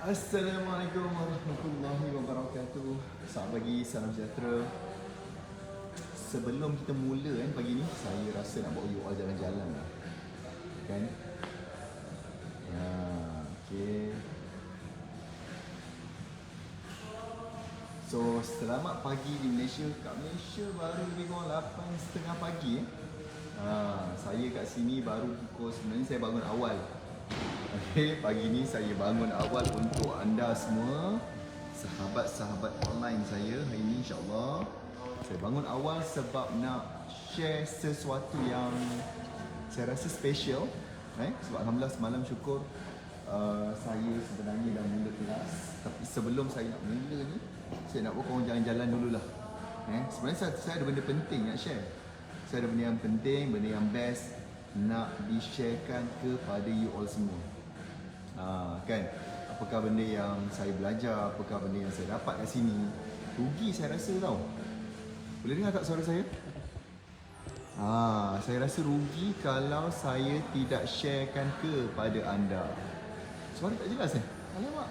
Assalamualaikum warahmatullahi wabarakatuh. Selamat pagi, salam sejahtera. Sebelum kita mula kan pagi ni, saya rasa nak bawa you all jalan-jalan lah. Kan? Ya, okay. So, selamat pagi di Malaysia. Kat Malaysia baru lebih kurang 8.30 pagi saya kat sini baru pukul, sebenarnya saya bangun awal. Okay, pagi ni saya bangun awal untuk anda semua, sahabat-sahabat online saya. Hari ni insyaAllah saya bangun awal sebab nak share sesuatu yang saya rasa special. Sebab Alhamdulillah semalam syukur saya sebenarnya dah mula kelas. Tapi sebelum saya nak mula ni, saya nak bawa korang jalan-jalan dululah. Sebenarnya saya ada benda penting nak share. Saya ada benda yang penting, benda yang best nak di-sharekan kepada you all semua. Kan? Apakah benda yang saya belajar, apakah benda yang saya dapat kat sini. Rugi saya rasa tau. Boleh dengar tak suara saya? Saya rasa rugi kalau saya tidak sharekan kepada anda. Suara tak jelas Alamak.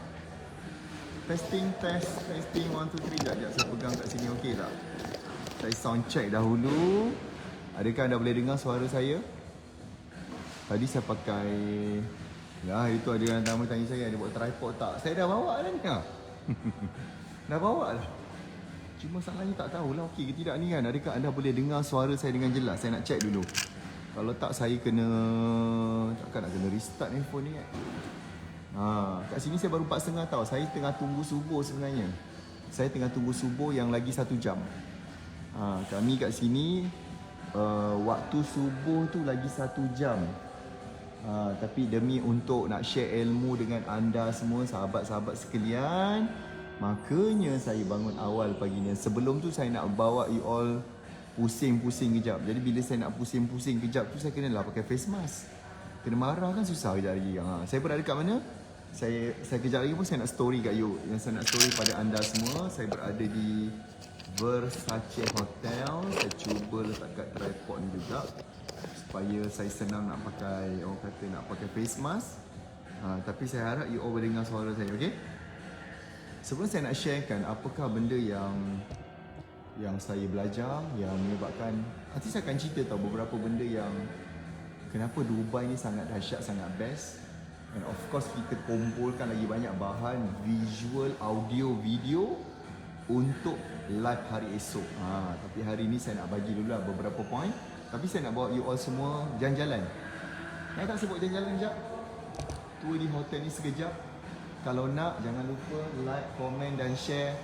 Testing 1, 2, 3. Sekejap saya pegang kat sini, okey tak? Saya sound check dahulu. Adakah anda boleh dengar suara saya? Tadi saya pakai, itu ada yang tamu tanya saya ada buat tripod tak? Saya dah bawa dah ni. Dah bawa dah. Cuma salahnya tak tahulah okey ke tidak ni kan. Adakah anda boleh dengar suara saya dengan jelas? Saya nak check dulu. Kalau tak saya takkan nak kena restart handphone ni kan. Kat sini saya baru 4.30 tau. Saya tengah tunggu subuh sebenarnya. Saya tengah tunggu subuh yang lagi 1 jam. Kami kat sini waktu subuh tu lagi 1 jam. Tapi demi untuk nak share ilmu dengan anda semua, sahabat-sahabat sekalian, makanya saya bangun awal pagi ni. Sebelum tu saya nak bawa you all pusing-pusing kejap. Jadi bila saya nak pusing-pusing kejap tu, saya kenalah pakai face mask. Kena marah kan susah kejap lagi. Saya berada kat mana? Saya kejap lagi pun saya nak story kat you. Yang saya nak story pada anda semua, saya berada di Versace Hotel. Saya cuba letak kat tripod ni juga supaya saya senang nak pakai, orang kata nak pakai face mask. Tapi saya harap you all boleh dengar suara saya, okey? Sebelum saya nak sharekan apakah benda yang saya belajar yang menyebabkan, nanti saya akan cerita tahu beberapa benda yang kenapa Dubai ni sangat dahsyat, sangat best. And of course kita kumpulkan lagi banyak bahan visual, audio, video untuk live hari esok. Tapi hari ni saya nak bagi dulu lah beberapa point. Tapi saya nak bawa you all semua jalan-jalan. Tak saya bawa jalan-jalan sekejap. Tour di hotel ni sekejap. Kalau nak, jangan lupa like, komen dan share.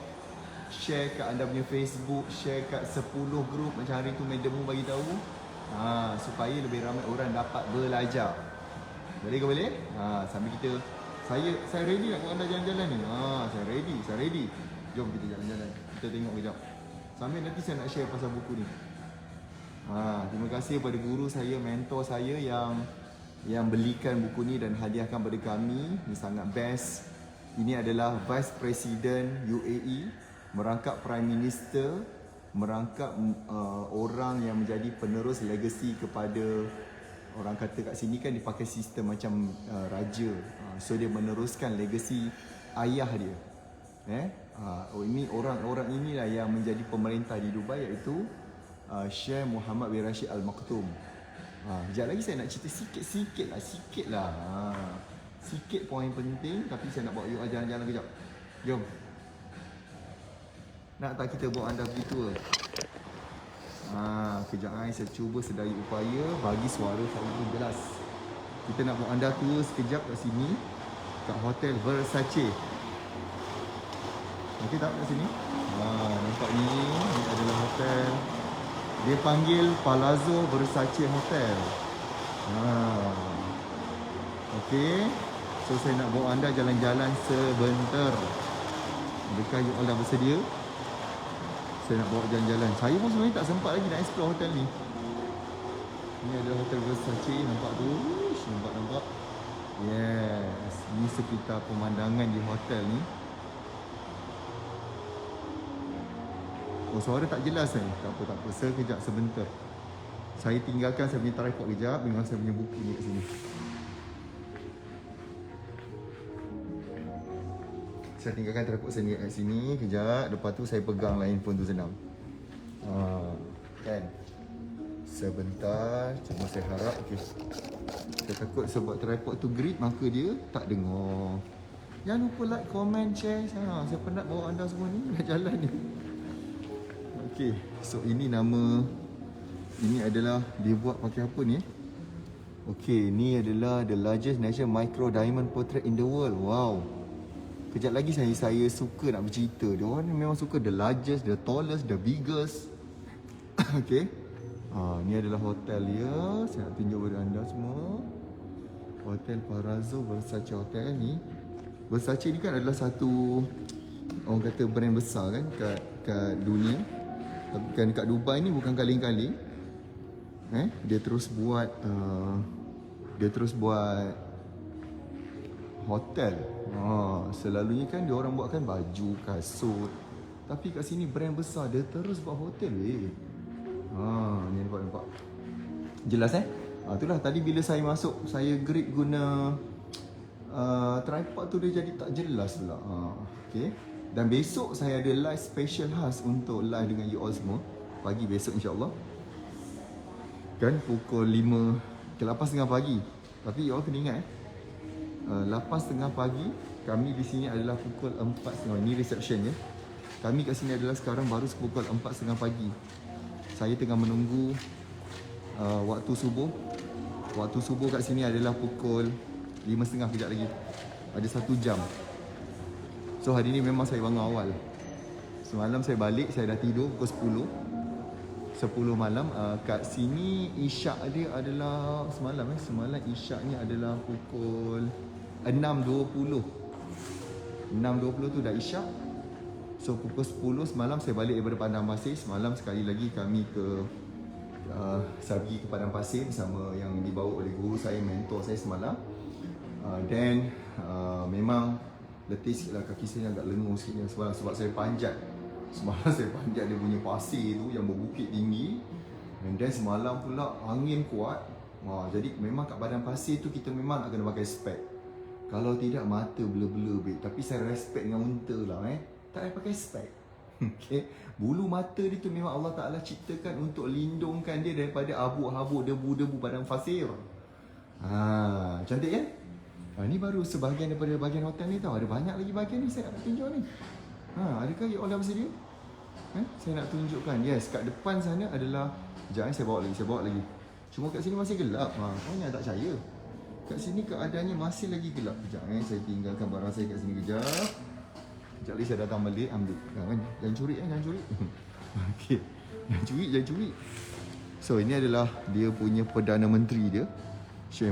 Share kat anda punya Facebook, share kat 10 grup macam hari tu Medemu bagi tahu. Supaya lebih ramai orang dapat belajar. Boleh ke boleh? Sambil kita, saya ready nak bawa anda jalan-jalan ni. Saya ready. Jom kita jalan-jalan. Kita tengok kejap. Sambil nanti saya nak share pasal buku ni. Terima kasih kepada guru saya, mentor saya yang belikan buku ni dan hadiahkan pada kami. Ini sangat best. Ini adalah Vice President UAE, merangkap Prime Minister, merangkap orang yang menjadi penerus legasi kepada, orang kata kat sini kan dipakai sistem macam raja. So dia meneruskan legasi ayah dia. Ini orang-orang inilah yang menjadi pemerintah di Dubai, iaitu Syekh Muhammad bin Rashid Al Maktoum. Sekejap lagi saya nak cerita sikit lah. Sikit poin penting, tapi saya nak bawa you all jalan-jalan kejap. Jom. Nak tak kita bawa anda pergi tour? Kejap saya cuba sedaya upaya bagi suara saya pun jelas. Kita nak bawa anda tour sekejap kat sini, kat Hotel Versace. Okey tak kat sini? Nampak ni adalah hotel. Dia panggil Palazzo Versace Hotel. Okey. So saya nak bawa anda jalan-jalan sebentar. Adakah you all dah bersedia? Saya nak bawa jalan-jalan. Saya pun sebenarnya tak sempat lagi nak explore hotel ni. Ini adalah Hotel Versace. Nampak tu? Nampak? Yes. Ini sekitar pemandangan di hotel ni. Suara tak jelas Tak apa. Sekejap, sebentar. Saya tinggalkan saya punya tripod kejap dengan saya punya buku ni kat sini. Saya tinggalkan tripod saya kat sini. Kejap. Lepas tu saya pegang line phone tu senang. Kan? Sebentar. Cuma saya harap. Okay. Saya takut sebab tripod tu grip, maka dia tak dengar. Jangan lupa like, comment, share. Saya penat bawa anda semua ni. Nak jalan ni. Okay. So ini nama. Ini adalah dia buat pakai apa ni? Okay, ni adalah the largest national micro diamond portrait in the world. Wow. Kejap lagi saya suka nak bercerita. Dia orang memang suka the largest, the tallest, the biggest. Okay. Ni adalah hotel dia. Saya nak tunjuk kepada anda semua. Hotel Palazzo Versace Hotel ni. Versace ni kan adalah satu, orang kata brand besar kan kat dunia. Tapi kan kat Dubai ni bukan kaleng-kaleng. Dia terus buat hotel. Selalunya kan dia orang buatkan baju, kasut. Tapi kat sini brand besar dia terus buat hotel ni nampak. Jelas itulah tadi bila saya masuk, saya grip guna tripod tu dia jadi tak jelas pula. Okay. Dan besok saya ada live special khas untuk live dengan you all semua. Pagi besok insya-Allah. Kan pukul 5 ke 8.30 pagi. Tapi you all kena ingat 8.30 pagi. Kami di sini adalah pukul 4.30. Ini reception ya. Kami kat sini adalah sekarang baru pukul 4.30 pagi. Saya tengah menunggu waktu subuh. Waktu subuh kat sini adalah pukul 5.30 kejap lagi. Ada 1 jam. So hari ni memang saya bangun awal. Semalam saya balik, saya dah tidur pukul 10 malam. Kat sini isyak dia adalah semalam isyaknya adalah pukul 6.20. 6.20 tu dah isyak. So pukul 10 semalam saya balik daripada Padang Pasir. Semalam sekali lagi kami saya pergi ke Padang Pasir bersama yang dibawa oleh guru saya, mentor saya semalam. Then memang letih sikit lah, kaki saya agak lengur sikit semalam sebab saya panjat. Semalam saya panjat dia punya pasir tu yang berbukit tinggi. And then semalam pula angin kuat. Jadi memang kat padang pasir tu kita memang nak kena pakai spek. Kalau tidak mata blur-blur babe. Tapi saya respect dengan unta lah tak payah pakai spek. Okay. Bulu mata dia tu memang Allah Ta'ala ciptakan untuk lindungkan dia daripada habuk-habuk, debu-debu padang pasir. Cantik kan? Ni baru sebahagian daripada bahagian hotel ni tau. Ada banyak lagi bahagian ni saya nak tunjuk ni. Adakah you all dah bersedia? Saya nak tunjukkan. Yes, kat depan sana adalah. Sekejap saya bawa lagi. Cuma kat sini masih gelap. Korang tak percaya. Kat sini keadaannya masih lagi gelap. Sekejap saya tinggalkan barang saya kat sini kejap. Sekejap lagi saya datang balik ambil. Jangan curi jangan curi. Okay. Jangan curi. So ini adalah dia punya Perdana Menteri dia, Sheikh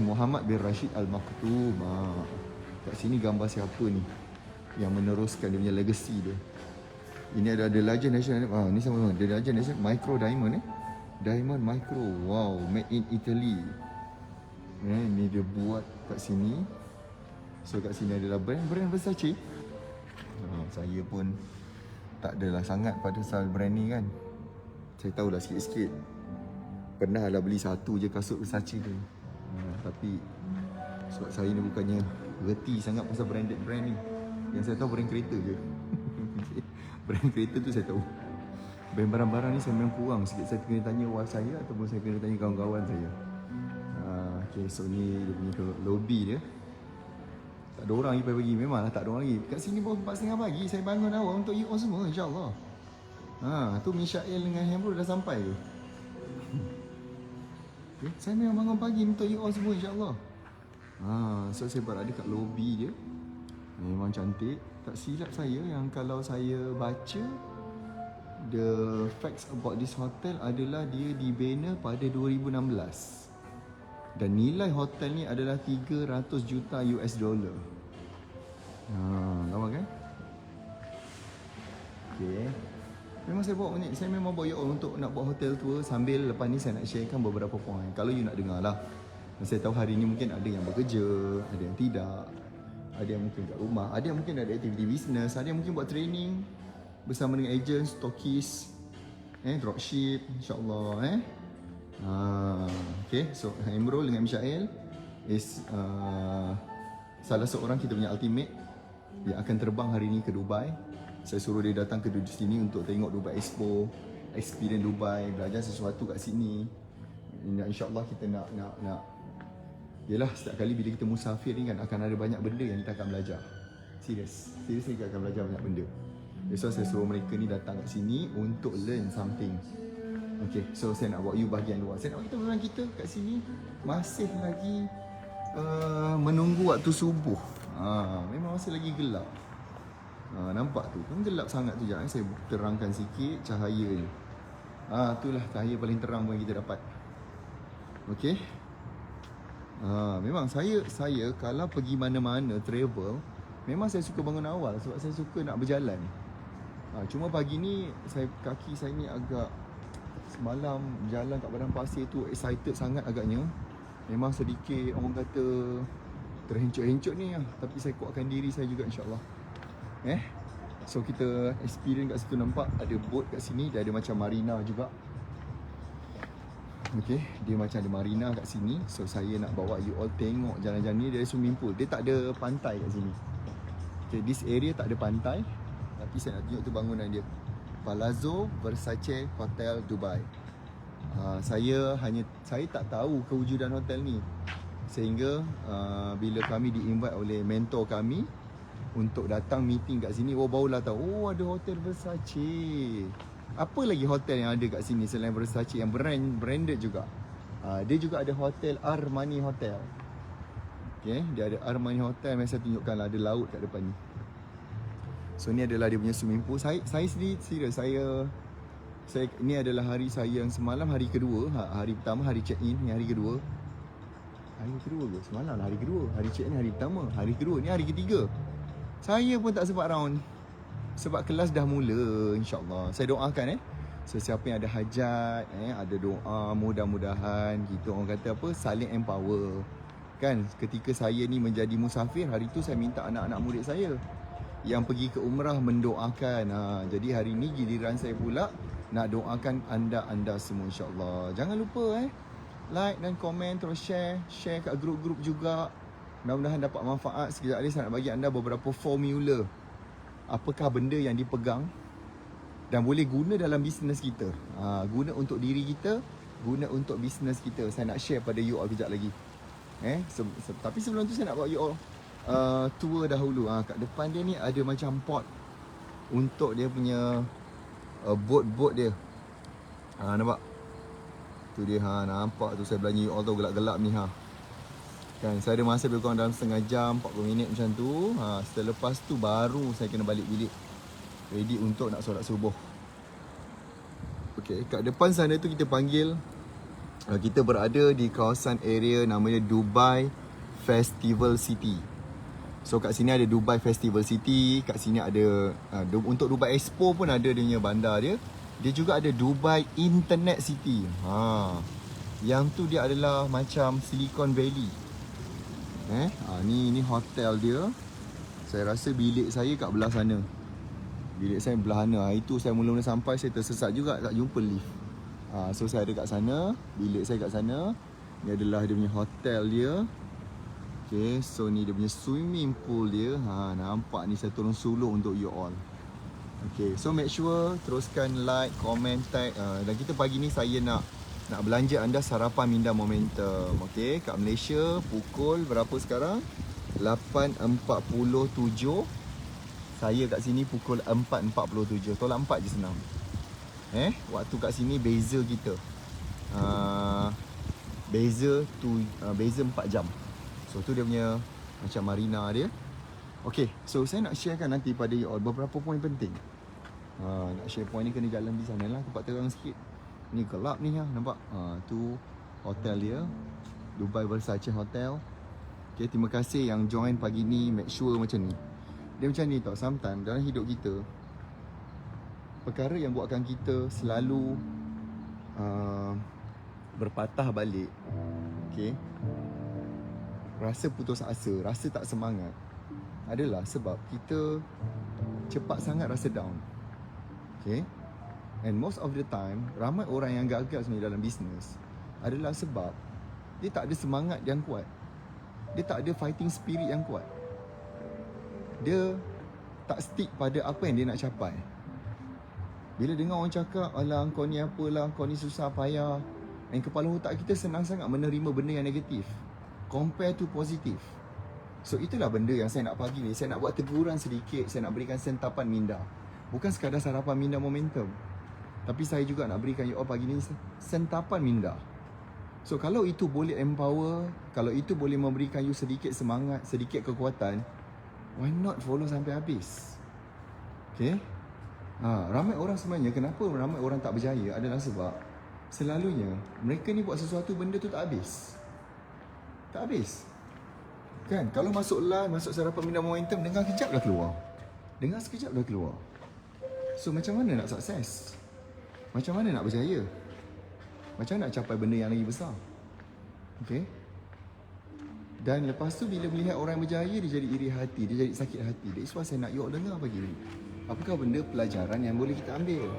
Mohammed bin Rashid Al Maktoum. Kat sini gambar siapa ni yang meneruskan dia punya legacy dia. Ini ada The Largest National. Ni sama The Largest National Micro Diamond Diamond Micro. Wow, made in Italy. Ni dia buat kat sini. So kat sini adalah brand Versace. Saya pun tak adalah sangat pada style brand ni kan. Saya tahulah sikit-sikit. Pernah lah beli satu je kasut Versace tu. Tapi sebab saya ni bukannya reti sangat pasal brand ni. Yang saya tahu brand kereta je. Brand kereta tu saya tahu. Brand barang-barang ni saya memang kurang sikit. Saya kena tanya wife saya ataupun saya kena tanya kawan-kawan saya. Okay, so ni dia punya lobby dia. Tak ada orang lagi pagi. Memanglah tak ada orang lagi. Kat sini pun 4.30 pagi. Saya bangun awal untuk you all semua insyaAllah. Tu Mishael dengan Hemro dah sampai ke? Okay, saya memang bangun pagi untuk you all semua insyaAllah. So saya berada kat lobby dia. Memang cantik. Tak silap saya yang kalau saya baca the facts about this hotel adalah dia dibina pada 2016. Dan nilai hotel ni adalah 300 juta US dollar. Lawa kan? Okay. Memang saya memang bawa you all untuk nak buat hotel tour. Sambil lepas ni saya nak sharekan beberapa point. Kalau you nak dengar lah. Saya tahu hari ni mungkin ada yang bekerja, ada yang tidak. Ada yang mungkin kat rumah, ada yang mungkin ada aktiviti bisnes, ada yang mungkin buat training bersama dengan agent, stokis, dropship, insyaAllah. Okay, so Imrul dengan Mishael is salah seorang kita punya ultimate yang akan terbang hari ni ke Dubai. Saya suruh dia datang ke sini untuk tengok Dubai Expo, experience Dubai, belajar sesuatu kat sini. InsyaAllah kita nak yelah, setiap kali bila kita musafir ni kan akan ada banyak benda yang kita akan belajar. Serius kita akan belajar banyak benda. So saya suruh mereka ni datang kat sini untuk learn something. Okay, so saya nak bawa you bahagian luar. Saya nak beritahu memang kita kat sini masih lagi menunggu waktu subuh. Memang masih lagi gelap. Nampak tu kan gelap sangat tu. Jangan saya terangkan sikit cahaya ni. Itulah cahaya paling terang pun yang kita dapat. Okay. Memang saya kalau pergi mana-mana travel, memang saya suka bangun awal sebab saya suka nak berjalan. Cuma pagi ni kaki saya ni agak, semalam jalan kat padang pasir tu excited sangat agaknya. Memang sedikit orang kata terhencut-hencut ni lah. Tapi saya kuatkan diri saya juga insyaAllah. So kita experience kat situ, nampak ada boat kat sini. Dia ada macam marina juga. Okay, dia macam ada marina kat sini. So saya nak bawa you all tengok jalan-jalan ni. Dia ada swimming pool. Dia tak ada pantai kat sini. Okay, this area tak ada pantai. Tapi saya nak tunjuk tu bangunan dia. Palazzo Versace Hotel Dubai. Saya tak tahu kewujudan hotel ni sehingga bila kami di-invite oleh mentor kami untuk datang meeting kat sini, barulah tahu ada hotel Versace. Apa lagi hotel yang ada kat sini selain Versace yang branded juga? Dia juga ada hotel Armani Hotel. Okay, dia ada Armani Hotel yang saya tunjukkan lah, ada laut kat depan ni. So ni adalah dia punya swimming pool. Saya sendiri serius, saya ni adalah hari saya yang semalam, hari kedua. Hari pertama hari check in, ni hari kedua. Hari kedua ke? Semalam lah hari kedua. Hari check in hari pertama, hari kedua, ni hari ketiga. Saya pun tak sempat round sebab kelas dah mula, insyaAllah. Saya doakan so siapa yang ada hajat, ada doa, mudah-mudahan kita orang kata apa, saling empower. Kan ketika saya ni menjadi musafir, hari tu saya minta anak-anak murid saya yang pergi ke umrah mendoakan. Jadi hari ni giliran saya pula nak doakan anda semua insyaAllah. Jangan lupa like dan komen, terus share kat grup-grup juga. Mudah-mudahan dapat manfaat. Sekejap lagi saya nak bagi anda beberapa formula. Apakah benda yang dipegang dan boleh guna dalam bisnes kita. Guna untuk diri kita, guna untuk bisnes kita. Saya nak share pada you all kejap lagi. Tapi sebelum tu saya nak bawa you all tour dahulu. Kat depan dia ni ada macam port untuk dia punya boat dia. Nampak? Tu dia. Nampak tu saya belanja you all tu gelap-gelap ni. Kan, saya ada masa lebih kurang dalam setengah jam, 40 minit macam tu. Setelah lepas tu baru saya kena balik bilik, ready untuk nak solat subuh. Okay, kat depan sana tu kita panggil, kita berada di kawasan area namanya Dubai Festival City. So kat sini ada Dubai Festival City. Kat sini ada untuk Dubai Expo pun ada dia punya bandar dia. Dia juga ada Dubai Internet City. Yang tu dia adalah macam Silicon Valley. Ni hotel dia. Saya rasa bilik saya kat belah sana. Bilik saya belah sana. Itu saya mula-mula sampai saya tersesat juga, tak jumpa lift. So saya ada kat sana, bilik saya kat sana. Ni adalah dia punya hotel dia. Okay, so ni dia punya swimming pool dia. Nampak ni saya tolong sulung untuk you all. Okay, so make sure teruskan like, comment, tag. Dan kita pagi ni saya nak belanja anda sarapan Minda Momentum. Okay, kat Malaysia pukul berapa sekarang? 8.47. Saya kat sini pukul 4.47. Tolak 4 je senang. Waktu kat sini beza kita. Beza 4 jam. So tu dia punya macam marina dia. Okay, so saya nak sharekan nanti pada you all beberapa poin penting. Nak share poin ni kena jalan di sana lah, tempat terang sikit. Ni gelap ni nampak? Tu hotel dia, Dubai Versace Hotel. Okay, terima kasih yang join pagi ni. Make sure macam ni. Dia macam ni tau, sometimes dalam hidup kita, perkara yang buatkan kita selalu berpatah balik, okay, rasa putus asa, rasa tak semangat, adalah sebab kita cepat sangat rasa down. Okay, and most of the time, ramai orang yang gagal sebenarnya dalam bisnes adalah sebab dia tak ada semangat yang kuat. Dia tak ada fighting spirit yang kuat. dia tak stick pada apa yang dia nak capai. Bila dengar orang cakap, alah kau ni apalah, kau ni susah payah, dan kepala otak kita senang sangat menerima benda yang negatif compare to positif. So itulah benda yang saya nak bagi ni. Saya nak buat teguran sedikit, saya nak berikan sentapan minda. Bukan sekadar sarapan minda momentum, tapi saya juga nak berikan you all pagi ni sentapan minda. So kalau itu boleh empower, kalau itu boleh memberikan you sedikit semangat, sedikit kekuatan, why not follow sampai habis? Okay? Ramai orang sebenarnya, kenapa ramai orang tak berjaya adalah sebab selalunya mereka ni buat sesuatu benda tu tak habis. Tak habis. Kan? Kalau masuk live, masuk sarapan minda momentum, dengar kejap dah keluar. Dengar sekejap dah keluar. So macam mana nak sukses? Macam mana nak berjaya? Macam mana nak capai benda yang lagi besar? Okay? Dan lepas tu bila melihat orang berjaya, dia jadi iri hati, dia jadi sakit hati. That's why saya nak you all dengar pagi ni. Apakah benda pelajaran yang boleh kita ambil?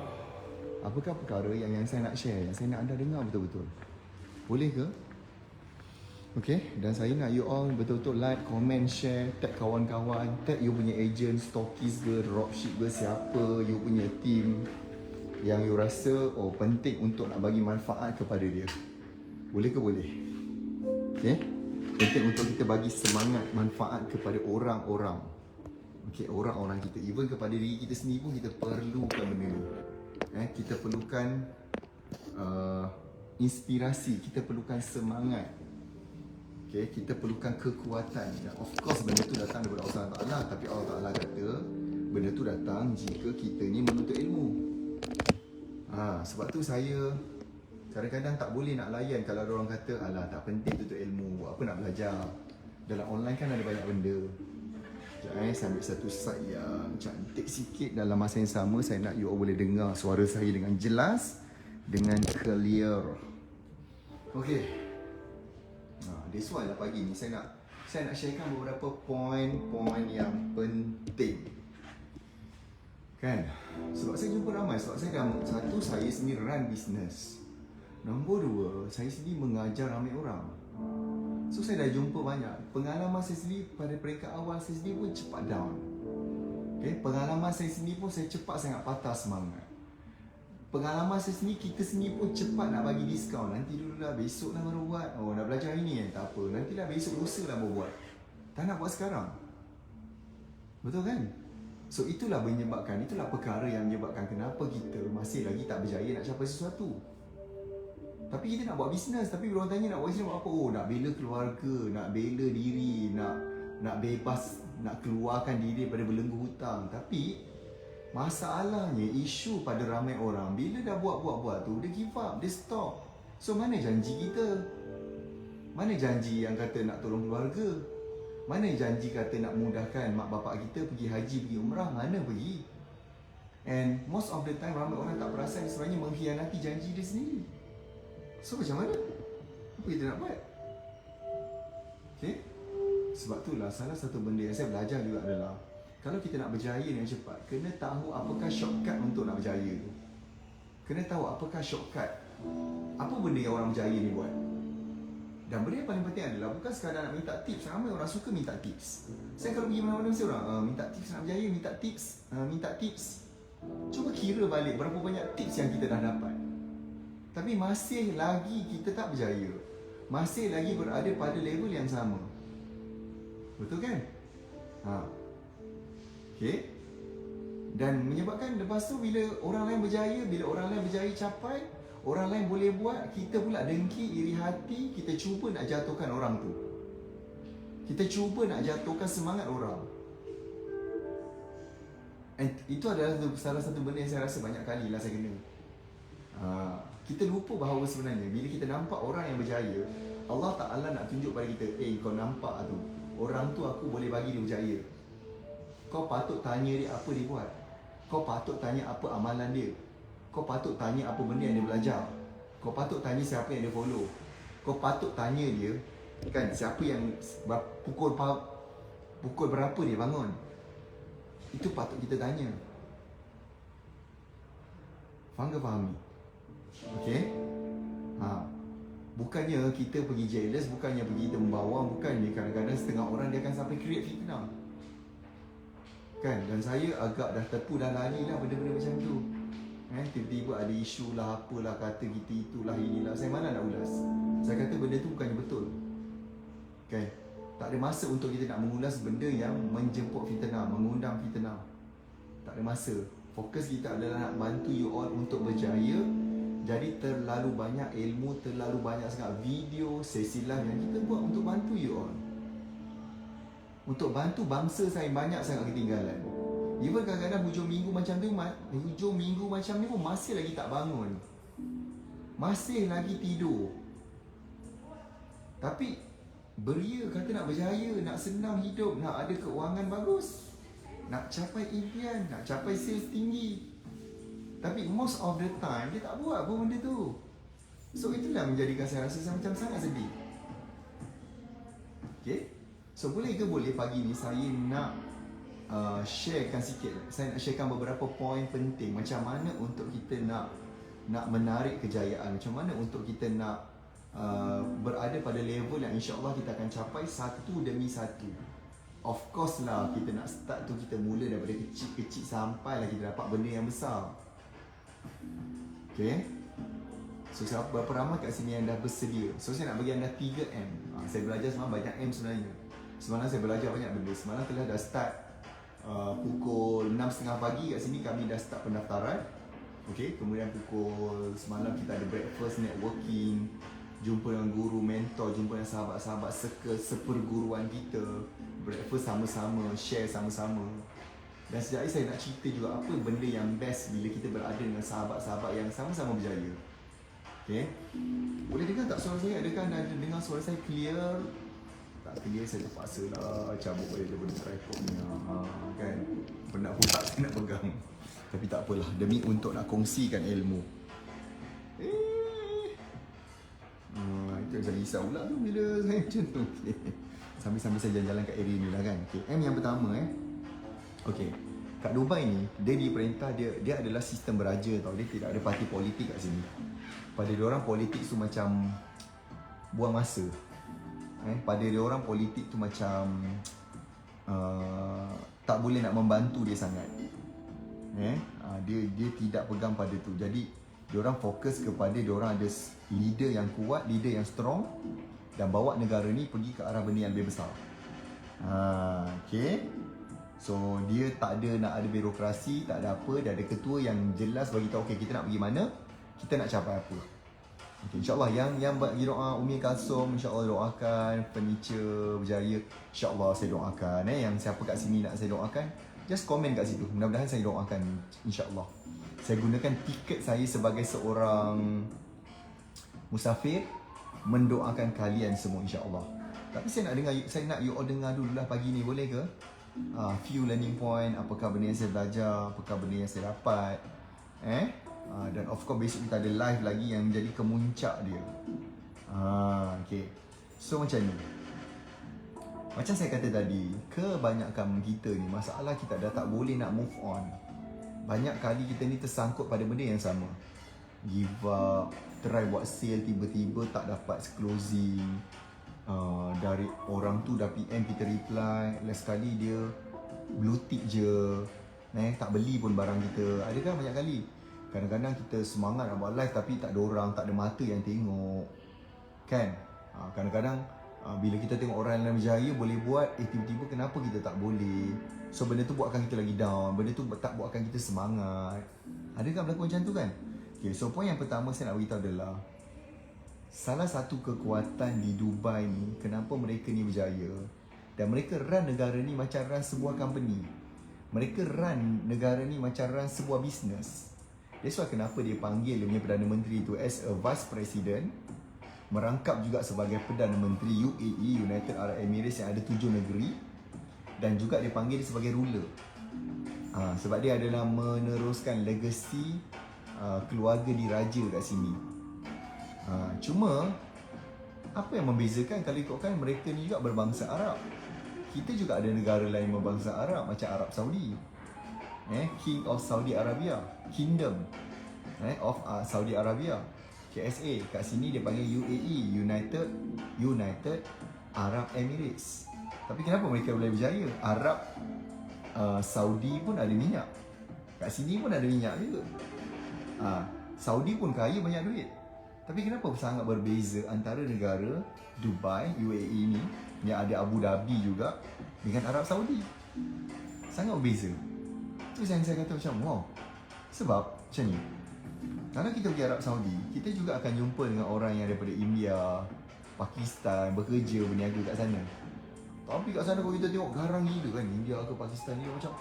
Apakah perkara yang saya nak share, yang saya nak anda dengar betul-betul? Boleh ke? Okay, dan saya nak you all betul-betul like, comment, share, tag kawan-kawan, tag you punya agent, stokis ke, dropship ke, siapa you punya team yang you rasa penting untuk nak bagi manfaat kepada dia. Boleh ke boleh? Okay, penting untuk kita bagi semangat, manfaat kepada orang-orang. Okay, orang-orang kita, even kepada diri kita sendiri pun kita perlukan benda ni. Kita perlukan inspirasi, kita perlukan semangat. Okay, kita perlukan kekuatan. Dan of course benda tu datang daripada Allah Ta'ala. Tapi Allah Ta'ala kata benda tu datang jika kita ni menuntut ilmu. Sebab tu saya kadang-kadang tak boleh nak layan kalau ada orang kata alah tak penting tuntut ilmu, apa nak belajar. Dalam online kan ada banyak benda. Sekejap saya ambil satu slide yang cantik sikit. Dalam masa yang sama saya nak you all boleh dengar suara saya dengan jelas, dengan clear. Okay, that's why lah pagi ni saya nak sharekan beberapa poin-poin yang penting. Kan? Sebab saya jumpa ramai, sebab saya dah, satu, saya sendiri run business. Nombor dua, saya sendiri mengajar ramai orang. So saya dah jumpa banyak. Pengalaman saya sendiri pada peringkat awal saya sendiri pun cepat down. Okay? Pengalaman saya sendiri pun saya cepat sangat patah semangat. Pengalaman saya sendiri, kita sendiri pun cepat nak bagi diskaun. Nanti dulu lah, besok lah baru buat. Dah belajar hari ni tak apa. Nantilah besok lusa lah baru buat. Tak nak buat sekarang. Betul kan? So itulah menyebabkan, itulah perkara yang menyebabkan kenapa kita masih lagi tak berjaya nak capai sesuatu. Tapi kita nak buat bisnes, tapi orang tanya nak buat bisnes buat apa? Nak bela keluarga, nak bela diri, nak bebas, nak keluarkan diri daripada belenggu hutang. Tapi masalahnya, isu pada ramai orang, bila dah buat tu, dia give up, dia stop. So mana janji kita? Mana janji yang kata nak tolong keluarga? Mana janji kata nak mudahkan mak bapak kita pergi haji, pergi umrah? Mana pergi? And most of the time ramai orang tak perasan sebenarnya mengkhianati janji dia sendiri. So macam mana? Apa kita nak buat? Okay? Sebab itulah salah satu benda yang saya belajar juga adalah kalau kita nak berjaya dengan cepat, kena tahu apakah shortcut untuk nak berjaya tu. Kena tahu apakah shortcut. Apa benda yang orang berjaya ni buat. Dan benda yang paling penting adalah bukan sekadar nak minta tips. Ramai orang suka minta tips. Saya kalau pergi mana-mana mesti orang minta tips nak berjaya, minta tips. Cuba kira balik berapa banyak tips yang kita dah dapat. Tapi masih lagi kita tak berjaya. Masih lagi berada pada level yang sama. Betul kan? Okay. Dan menyebabkan lepas tu bila orang lain berjaya, bila orang lain berjaya capai, orang lain boleh buat, kita pula dengki, iri hati, kita cuba nak jatuhkan orang tu. Kita cuba nak jatuhkan semangat orang. And itu adalah salah satu benda yang saya rasa banyak kali lah saya kena. Kita lupa bahawa sebenarnya bila kita nampak orang yang berjaya, Allah Ta'ala nak tunjuk pada kita, kau nampak tu, orang tu aku boleh bagi dia berjaya. Kau patut tanya dia apa dia buat. Kau patut tanya apa amalan dia. Kau patut tanya apa benda yang dia belajar. Kau patut tanya siapa yang dia follow. Kau patut tanya dia, kan, siapa yang pukul berapa dia bangun. Itu patut kita tanya. Fahami? Okay? Bukannya kita pergi jealous, bukannya pergi kita membawang, bukannya kadang-kadang setengah orang dia akan sampai create fitnah. Kan? Dan saya agak dah tepu dah lari lah benda-benda macam tu. Tiba-tiba ada isu lah, apalah, kata kita itulah, inilah. Saya mana nak ulas. Saya kata benda tu bukannya betul. Kan? Tak ada masa untuk kita nak mengulas benda yang menjemput fitnah, mengundang fitnah. Tak ada masa. Fokus kita adalah nak bantu you all untuk berjaya. Jadi terlalu banyak ilmu, terlalu banyak sangat video, sesi live yang kita buat untuk bantu you all. Untuk bantu bangsa saya banyak sangat ketinggalan. Even kadang-kadang hujung minggu macam tu, hujung minggu macam ni pun masih lagi tak bangun. Masih lagi tidur. Tapi beria kata nak berjaya, nak senang hidup, nak ada keuangan bagus, nak capai impian, nak capai sales tinggi. Tapi most of the time dia tak buat pun benda tu. So itulah menjadikan saya rasa saya macam sangat sedih. Okay? So boleh ke boleh pagi ni saya nak sharekan sikit. Saya nak sharekan beberapa poin penting macam mana untuk kita nak menarik kejayaan, macam mana untuk kita nak berada pada level yang insya-Allah kita akan capai satu demi satu. Of course lah, kita nak start tu kita mula daripada kecil-kecil sampailah kita dapat benda yang besar. Okay? So berapa ramai kat sini yang dah bersedia? So saya nak bagi anda 3M. Saya belajar semalam banyak M sebenarnya. Semalam saya belajar banyak benda. Semalam telah dah start pukul 6.30 pagi kat sini kami dah start pendaftaran. Okay, kemudian pukul semalam kita ada breakfast, networking, jumpa dengan guru, mentor, jumpa dengan sahabat-sahabat seperguruan kita, breakfast sama-sama, share sama-sama. Dan sejak ini saya nak cerita juga apa benda yang best bila kita berada dengan sahabat-sahabat yang sama-sama berjaya. Okay, boleh dengar tak suara saya? Adakah anda dengar suara saya clear? Tak clear, saya terpaksa lah cabut balik daripada tripodnya. Kan, penat pula saya nak pegang. Tapi tak apalah, demi untuk nak kongsikan ilmu. Itu saya risau pula tu bila saya macam tu. Okay. Sambil-sambil saya jalan-jalan kat area ni lah kan. Okay. M yang pertama Okay, kat Dubai ni, dia diperintah, dia adalah sistem beraja tau. Dia tidak ada parti politik kat sini. Pada diorang politik tu macam buang masa. Pada diorang politik tu macam tak boleh nak membantu dia sangat. Dia tidak pegang pada tu. Jadi diorang fokus kepada diorang ada leader yang kuat, leader yang strong, dan bawa negara ni pergi ke arah benda yang lebih besar. Okay. So dia tak ada nak ada birokrasi, tak ada apa. Dia ada ketua yang jelas bagi tahu okay, kita nak pergi mana, kita nak capai apa. Okay, InsyaAllah yang bagi doa Umi Kalsum, InsyaAllah doakan furniture berjaya. InsyaAllah saya doakan. Yang siapa kat sini nak saya doakan, just komen kat situ. Mudah-mudahan saya doakan, insyaAllah. Saya gunakan tiket saya sebagai seorang musafir mendoakan kalian semua, insyaAllah. Tapi saya nak you all dengar dululah pagi ni, boleh ke? Few learning point, apakah benda yang saya belajar, apakah benda yang saya dapat. Dan of course besok kita ada live lagi yang menjadi kemuncak dia. Okay. So macam ni. Macam saya kata tadi, kebanyakan kita ni masalah kita dah tak boleh nak move on. Banyak kali kita ni tersangkut pada benda yang sama. Give up, try buat sale, tiba-tiba tak dapat closing. Dari orang tu dah PM kita reply, last kali dia blue tick je, tak beli pun barang kita. Ada kan banyak kali. Kadang-kadang kita semangat nak buat live tapi tak ada orang, tak ada mata yang tengok. Kan? Kadang-kadang bila kita tengok orang yang berjaya boleh buat, tiba-tiba kenapa kita tak boleh? So benda tu buatkan kita lagi down, benda tu tak buatkan kita semangat. Ada kan berlaku macam tu kan? Okay, so poin yang pertama saya nak beritahu adalah salah satu kekuatan di Dubai ni, kenapa mereka ni berjaya, dan mereka run negara ni macam run sebuah company. Mereka run negara ni macam run sebuah business. That's why kenapa dia panggil dia punya Perdana Menteri tu as a Vice President, merangkap juga sebagai Perdana Menteri UAE, United Arab Emirates yang ada 7 negeri, dan juga dia panggil dia sebagai ruler. Sebab dia adalah meneruskan legasi keluarga diraja kat sini. Cuma apa yang membezakan kalau ikutkan mereka ni juga berbangsa Arab. Kita juga ada negara lain berbangsa Arab macam Arab Saudi. King of Saudi Arabia, Kingdom of Saudi Arabia, KSA. Kat sini dia panggil UAE, United Arab Emirates. Tapi kenapa mereka boleh berjaya? Arab Saudi pun ada minyak. Kat sini pun ada minyak juga. Saudi pun kaya banyak duit. Tapi kenapa sangat berbeza antara negara Dubai, UAE ni yang ada Abu Dhabi juga dengan Arab Saudi? Sangat berbeza. Tu yang saya kata macam wow. Sebab macam ni, kalau kita pergi Arab Saudi, kita juga akan jumpa dengan orang yang daripada India, Pakistan, bekerja, berniaga kat sana. Tapi kat sana kalau kita tengok garang gila kan, India ke Pakistan ni macam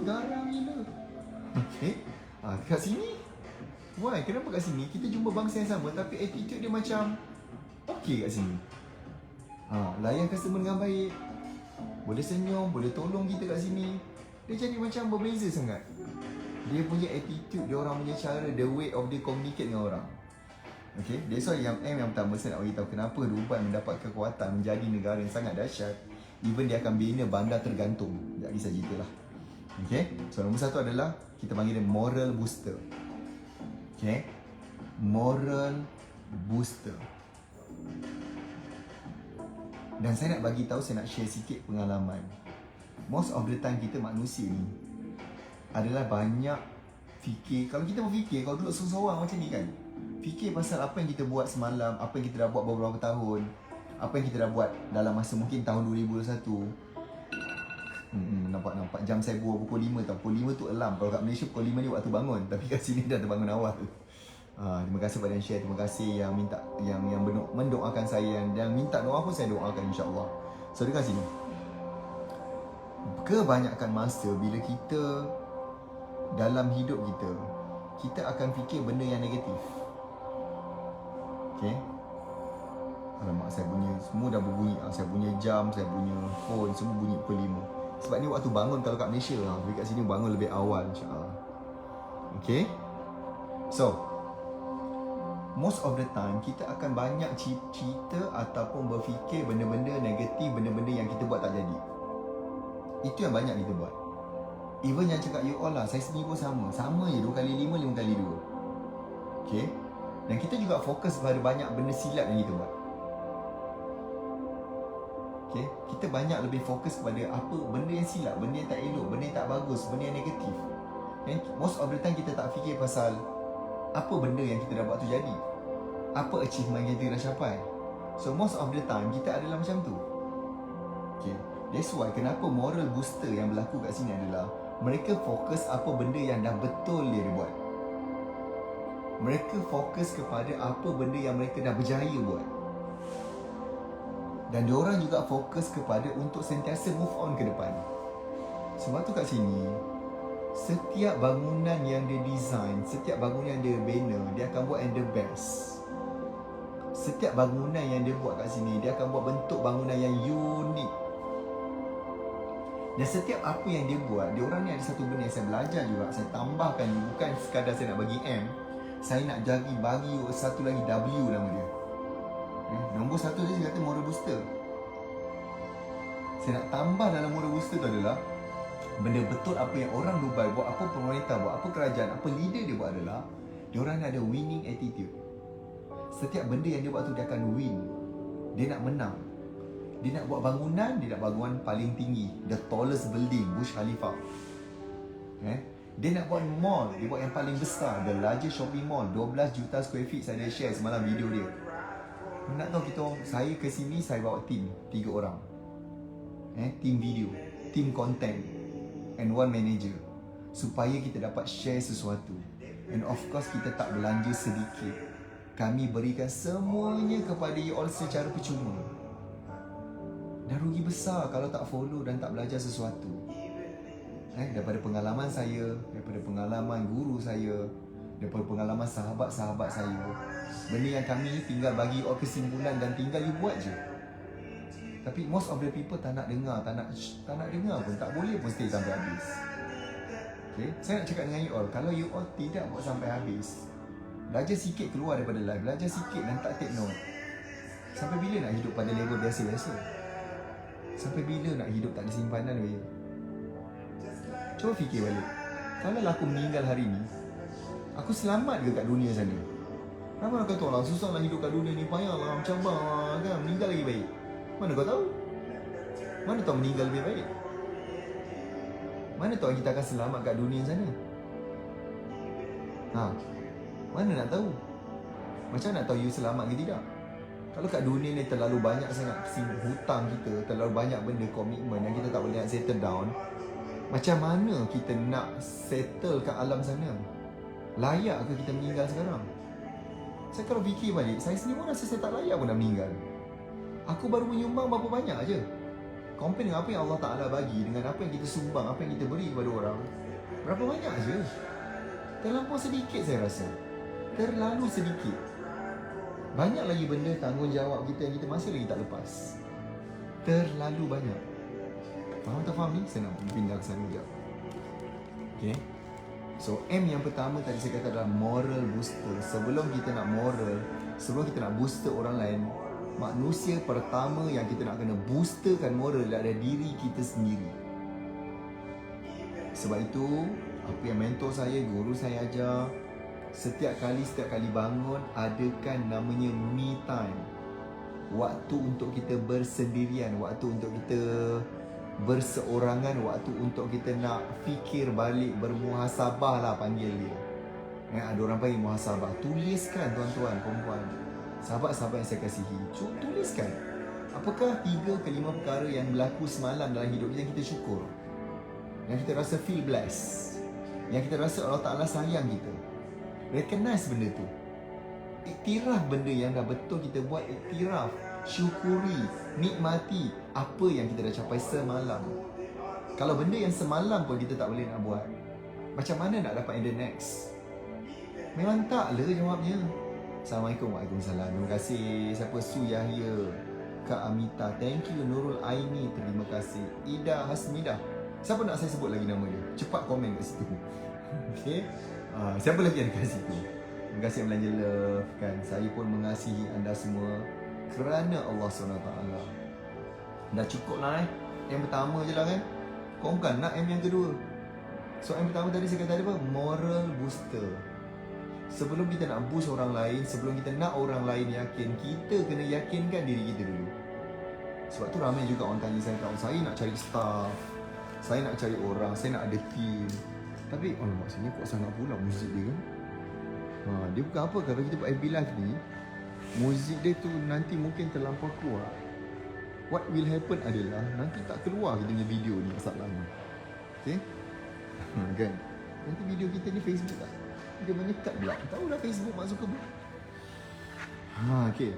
garang gila. Okay, kat sini why? Kenapa kat sini kita jumpa bangsa yang sama tapi attitude dia macam okey kat sini. Layan customer dengan baik, boleh senyum, boleh tolong kita kat sini. Dia jadi macam berbeza sangat. Dia punya attitude, dia orang punya cara, the way of dia communicate dengan orang. Okay, that's why yang pertama saya nak beritahu kenapa Dubai mendapat kekuatan menjadi negara yang sangat dahsyat. Even dia akan bina bandar tergantung. Tak kisah cerita lah. Okay, so nombor satu adalah kita panggil dia moral booster. Okay, moral booster. Dan saya nak bagi tahu, saya nak share sikit pengalaman. Most of the time kita manusia ni adalah banyak fikir. Kalau kita berfikir, kalau duduk seorang-seorang macam ni kan, fikir pasal apa yang kita buat semalam, apa yang kita dah buat beberapa tahun, apa yang kita dah buat dalam masa mungkin tahun 2021. Nampak jam saya buat pukul 5 tau. Pukul 5 tu alarm. Kalau kat Malaysia pukul 5 ni waktu bangun. Tapi kat sini dah terbangun awal tu. Terima kasih pada yang share. Terima kasih yang minta, yang mendoakan saya, yang minta doa pun saya doakan insya-Allah. So dengar sini. Kebanyakan masa bila kita dalam hidup kita akan fikir benda yang negatif. Okay? Alamak, saya punya semua dah berbunyi. Saya punya jam, saya punya phone semua bunyi pukul 5. Sebab ni waktu bangun kalau kat Malaysia lah. Tapi kat sini bangun lebih awal insya-Allah. Okay? So, most of the time kita akan banyak cerita ataupun berfikir benda-benda negatif, benda-benda yang kita buat tak jadi. Itu yang banyak kita buat. Even yang cakap you all lah, saya sendiri pun sama je, 2 kali 5, 5 kali 2. Okay? Dan kita juga fokus pada banyak benda silap yang kita buat. Okay? Kita banyak lebih fokus kepada apa benda yang silap, benda yang tak elok, benda yang tak bagus, benda yang negatif. And most of the time kita tak fikir pasal apa benda yang kita dah buat tu jadi, apa achievement yang kita dah capai. So most of the time kita adalah macam tu. Okay, that's why kenapa moral booster yang berlaku kat sini adalah mereka fokus apa benda yang dah betul dia buat. Mereka fokus kepada apa benda yang mereka dah berjaya buat. Dan diorang juga fokus kepada untuk sentiasa move on ke depan. Sebab tu kat sini, setiap bangunan yang dia design, setiap bangunan yang dia bina, dia akan buat yang the best. Setiap bangunan yang dia buat kat sini, dia akan buat bentuk bangunan yang unik. Dan setiap apa yang dia buat, diorang ni ada satu benda yang saya belajar juga. Saya tambahkan, bukan sekadar saya nak bagi M, saya nak bagi satu lagi W nama dia. Nombor satu dia kata moral booster. Saya nak tambah dalam moral booster tu adalah benda betul apa yang orang Dubai buat, apa pemerintah buat, apa kerajaan, apa leader dia buat adalah diorang ada winning attitude. Setiap benda yang dia buat tu dia akan win. Dia nak menang. Dia nak buat bangunan, dia nak bangunan paling tinggi, the tallest building, Burj Khalifa. Dia nak buat mall, dia buat yang paling besar, the largest shopping mall, 12 juta square feet. Saya ada share semalam video dia. Nak tahu kita, saya ke sini saya bawa team 3 orang. Team video, team content and 1 manager supaya kita dapat share sesuatu. And of course kita tak belanja sedikit. Kami berikan semuanya kepada you all secara percuma. Dah rugi besar kalau tak follow dan tak belajar sesuatu. Daripada pengalaman saya, daripada pengalaman guru saya, daripada pengalaman sahabat-sahabat saya, benda yang kami tinggal bagi you all kesimpulan dan tinggal you buat je. Tapi most of the people tak nak dengar, tak nak dengar pun, tak boleh pun stay sampai habis. Okay? Saya nak cakap dengan you all, kalau you all tidak buat sampai habis, belajar sikit keluar daripada live, belajar sikit dan tak take note. Sampai bila nak hidup pada level biasa-biasa? Sampai bila nak hidup tak ada simpanan weh? Cuba fikir balik. Kalau aku meninggal hari ni, aku selamat ke kat dunia sana? Ramai orang kata orang susah nak hidup kat dunia ni, payahlah, mencabar kan, meninggal lagi baik. Mana kau tahu? Mana tahu meninggal lebih baik? Mana tahu kita akan selamat kat dunia sana? Mana nak tahu? Macam nak tahu you selamat ke tidak? Kalau kat dunia ni terlalu banyak sangat hutang kita, terlalu banyak benda komitmen yang kita tak boleh nak settle down, macam mana kita nak settle kat alam sana? Layak ke kita meninggal sekarang? Saya kalau fikir balik, saya sendiri pun rasa saya tak layak pun nak meninggal. Aku baru menyumbang berapa banyak aja. Compare dengan apa yang Allah Ta'ala bagi, dengan apa yang kita sumbang, apa yang kita beri kepada orang, berapa banyak aja. Terlampau sedikit saya rasa. Terlalu sedikit. Banyak lagi benda tanggungjawab kita yang kita masih lagi tak lepas. Terlalu banyak. Faham tak faham ni? Saya nak pindah ke sana sekejap. Okay. So M yang pertama tadi saya kata adalah moral booster. Sebelum kita nak moral, sebelum kita nak booster orang lain, manusia pertama yang kita nak kena boosterkan moral adalah diri kita sendiri. Sebab itu, apa yang mentor saya, guru saya ajar, setiap kali bangun, adakan namanya me time. Waktu untuk kita bersendirian, waktu untuk kita berseorangan, waktu untuk kita nak fikir balik, bermuhasabah lah panggil dia. Ada orang panggil muhasabah. Tuliskan tuan-tuan, perempuan, sahabat-sahabat yang saya kasihi, tuliskan. Apakah 3 ke 5 perkara yang berlaku semalam dalam hidup kita yang kita syukur, yang kita rasa feel blessed, yang kita rasa Allah Ta'ala sayang kita. Recognize benda tu. Iktiraf benda yang dah betul kita buat. Iktiraf, syukuri, nikmati apa yang kita dah capai semalam. Kalau benda yang semalam pun kita tak boleh nak buat, macam mana nak dapat in the next? Memang tak lah jawabnya. Assalamualaikum. Waalaikumsalam. Terima kasih. Siapa? Su Yahya, Kak Amita, thank you. Nurul Aini, terima kasih. Ida Hasmidah. Siapa nak saya sebut lagi nama dia? Cepat komen kat situ. Okay. Siapa lagi yang dekat situ? Terima kasih yang belanja love kan. Saya pun mengasihi anda semua kerana Allah SWT. Dah cukup lah yang pertama je lah kan. Kau bukan nak M yang kedua. So yang pertama tadi saya kata apa? Moral booster. Sebelum kita nak boost orang lain, sebelum kita nak orang lain yakin, kita kena yakinkan diri kita dulu. Sebab tu ramai juga orang tanya saya, saya nak cari staff, saya nak cari orang, saya nak ada team. Tapi maksudnya kok sangat pula muzik dia kan. Dia bukan apa, kalau kita buat FB Live ni, muzik dia tu nanti mungkin terlampau kuat. What will happen adalah nanti tak keluar kita punya video ni masalahnya. Okay? Kan? Nanti video kita ni Facebook tak? Dia menyekat pula. Tahu dah Facebook masuk ke pula. Okay.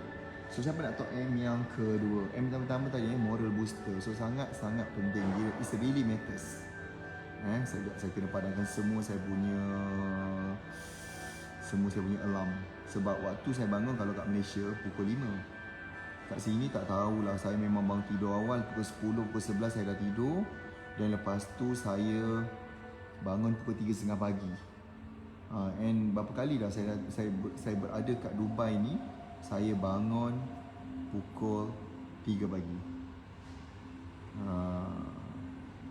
So siapa nak tahu M yang kedua? M pertama tadi moral booster. So sangat-sangat penting. It really matters. Saya kena padamkan semua saya punya alarm. Sebab waktu saya bangun kalau kat Malaysia pukul 5. Kat sini tak tahulah, saya memang bangun tidur awal pukul 10, pukul 11 saya dah tidur. Dan lepas tu saya bangun pukul 3.30 pagi. And berapa kali dah saya berada kat Dubai ni, saya bangun pukul 3 pagi.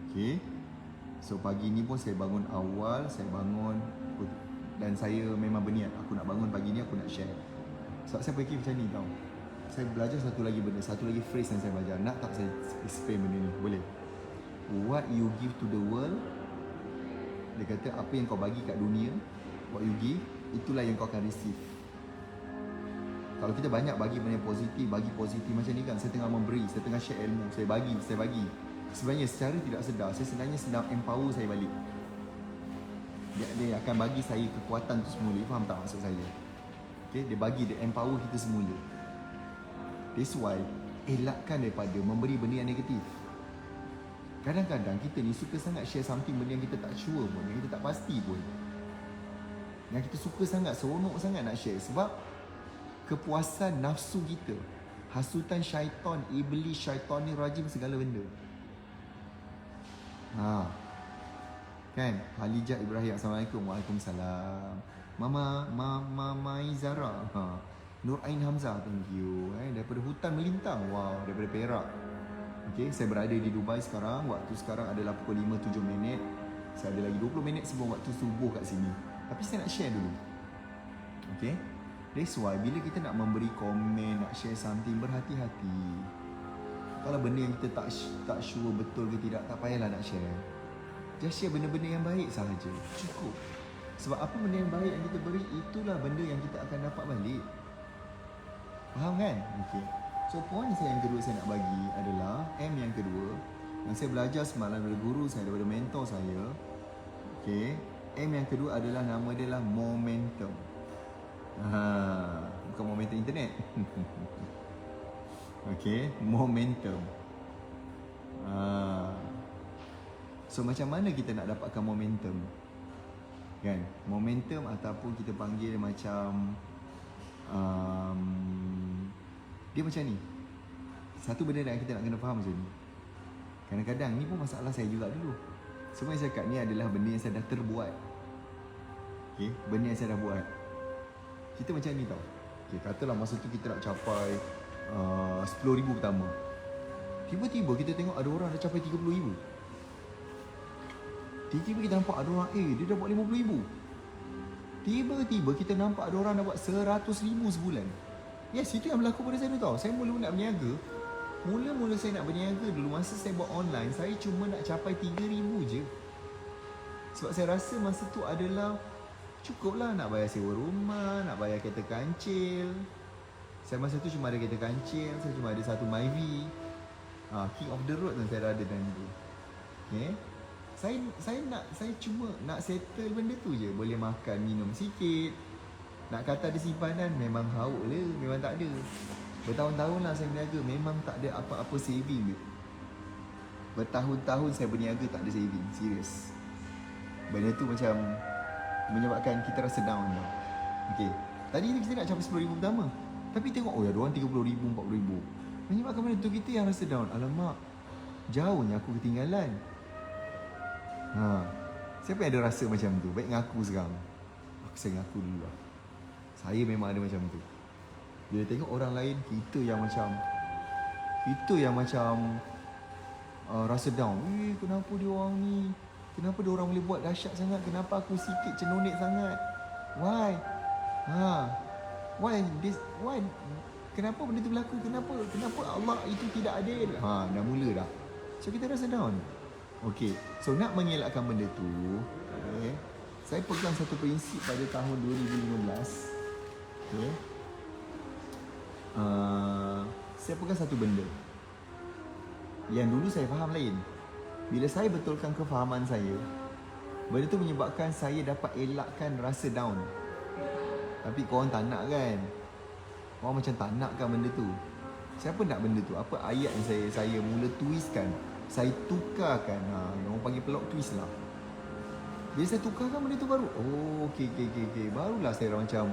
Okay. So pagi ni pun saya bangun awal, dan saya memang berniat aku nak bangun pagi ni, aku nak share. Sebab saya fikir macam ni tau. Saya belajar satu lagi benda, satu lagi phrase yang saya belajar. Nak tak saya explain benda ni? Boleh? What you give to the world, dia kata apa yang kau bagi kat dunia, what you give, itulah yang kau akan receive. Kalau kita banyak bagi benda positif, bagi positif macam ni kan, saya tengah memberi, saya tengah share ilmu, saya bagi. Sebenarnya secara tidak sedar, saya sebenarnya sedang empower saya balik. Dia akan bagi saya kekuatan tu semula. Faham tak maksud saya? Okay, dia bagi, dia empower kita semula. That's why, elakkan daripada memberi benda yang negatif. Kadang-kadang kita ni suka sangat share something benda yang kita tak sure pun, yang kita tak pasti pun. Yang kita suka sangat, seronok sangat nak share. Sebab kepuasan nafsu kita, hasutan syaitan, iblis, syaitan ni rajim segala benda. Kan? Halijah Ibrahim, Assalamualaikum. Waalaikumsalam. Mama Izara, Nur Ain Hamzah, thank you. Daripada hutan melintang, wow, daripada Perak. Okay, saya berada di Dubai sekarang. Waktu sekarang adalah pukul 5.07 minit. Saya ada lagi 20 minit sebelum waktu subuh kat sini. Tapi saya nak share dulu. Okay, that's why bila kita nak memberi komen, nak share something, berhati-hati. Kalau benda yang kita tak sure betul ke tidak, tak payahlah nak share. Just share benda-benda yang baik sahaja. Cukup. Sebab apa benda yang baik yang kita beri, itulah benda yang kita akan dapat balik. Faham kan? Okay. So poin saya yang kedua saya nak bagi adalah M yang kedua, yang saya belajar semalam daripada guru saya, daripada mentor saya. Okay. M yang kedua adalah, nama dia lah momentum. Bukan momentum internet. Okay, momentum. So macam mana kita nak dapatkan momentum? Kan? Momentum ataupun kita panggil macam dia macam ni. Satu benda yang kita nak kena faham macam ni. Kadang-kadang ni pun masalah saya juga dulu. Semua yang saya cakap ni adalah benda yang saya dah terbuat. Okay, benda yang saya dah buat. Kita macam ni tau. Okay, katalah masa tu kita nak capai 10,000 pertama. Tiba-tiba kita tengok ada orang dah capai 30,000. Tiba-tiba kita nampak ada orang, dia dah buat 50,000. Tiba-tiba kita nampak ada orang dah buat 100,000 sebulan. Yes, itu yang berlaku pada saya tu tau. Saya mula nak berniaga. Mula-mula saya nak berniaga dulu, masa saya buat online, saya cuma nak capai 3,000 je. Sebab saya rasa masa tu adalah cukup lah nak bayar sewa rumah, nak bayar kereta kancil. Saya masa tu cuma ada kereta kancil, saya cuma ada satu Myvi. King of the road saya ada dan tu. Okay. Saya cuma nak settle benda tu je. Boleh makan, minum sikit. Nak kata ada simpanan, memang hauk le, memang tak ada. Bertahun-tahun lah saya berniaga, memang tak ada apa-apa saving je. Bertahun-tahun saya berniaga tak ada saving, serius. Benda tu macam menyebabkan kita rasa down tau. Okay, tadi ni kita nak capai 10,000 pertama, tapi tengok, ada orang 30,000, 40,000. Menyebabkan benda tu kita yang rasa down. Alamak, jauhnya aku ketinggalan. Siapa yang ada rasa macam tu? Baik ngaku sekarang. Saya ngaku dulu lah. Saya memang ada macam tu. Bila tengok orang lain, kita yang macam rasa down. Kenapa dia orang ni? Kenapa dia orang boleh buat dahsyat sangat? Kenapa aku sikit cenonit sangat? Why? Why? Kenapa benda tu berlaku? Kenapa Allah itu tidak adil? Dah mula dah. So kita rasa down. Okay, so nak mengelakkan benda tu, saya pegang satu prinsip pada tahun 2015. Okay. Saya pegang satu benda yang dulu saya faham lain. Bila saya betulkan kefahaman saya, benda tu menyebabkan saya dapat elakkan rasa down. Tapi korang tak nak kan? Korang macam tak nak kan benda tu? Siapa nak benda tu? Apa ayat yang saya mula twistkan, saya tukarkan. Orang panggil plot twist lah. Bila saya tukarkan benda tu baru, okay. Barulah saya macam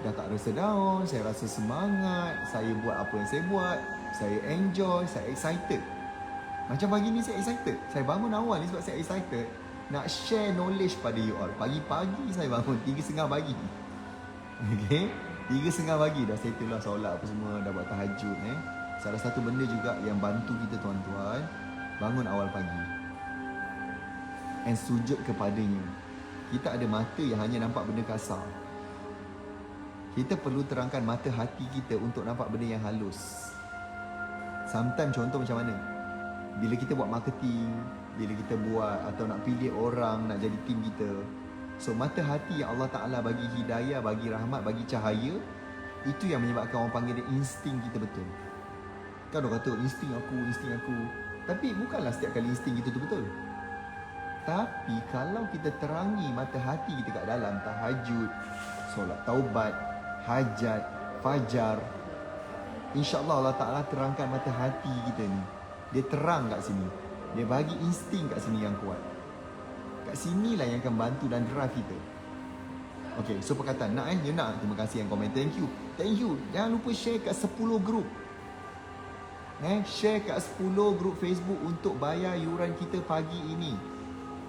dah tak rasa down, saya rasa semangat, saya buat apa yang saya buat, saya enjoy, saya excited. Macam pagi ni saya excited. Saya bangun awal ni sebab saya excited nak share knowledge pada you all. Pagi-pagi saya bangun 3.30 pagi. Okay, 3.30 pagi dah settle lah solat apa semua, dah buat tahajud. Salah satu benda juga yang bantu kita tuan-tuan, bangun awal pagi and sujud kepadanya. Kita ada mata yang hanya nampak benda kasar. Kita perlu terangkan mata hati kita untuk nampak benda yang halus. Sometimes contoh macam mana? Bila kita buat marketing, bila kita buat atau nak pilih orang, nak jadi tim kita. So mata hati yang Allah Ta'ala bagi hidayah, bagi rahmat, bagi cahaya, itu yang menyebabkan orang panggil dia insting kita betul. Kan orang kata insting aku. Tapi bukanlah setiap kali insting kita tu betul. Tapi kalau kita terangi mata hati kita kat dalam tahajud, solat taubat, hajat, fajar, InsyaAllah Allah Ta'ala terangkan mata hati kita ni. Dia terang kat sini. Dia bagi insting kat sini yang kuat. Kat sinilah yang akan bantu dan drive kita. Okay, so perkataan nak you nak. Terima kasih yang komen. Thank you. Jangan lupa share kat 10 grup. Share kat 10 grup Facebook untuk bayar yuran kita pagi ini.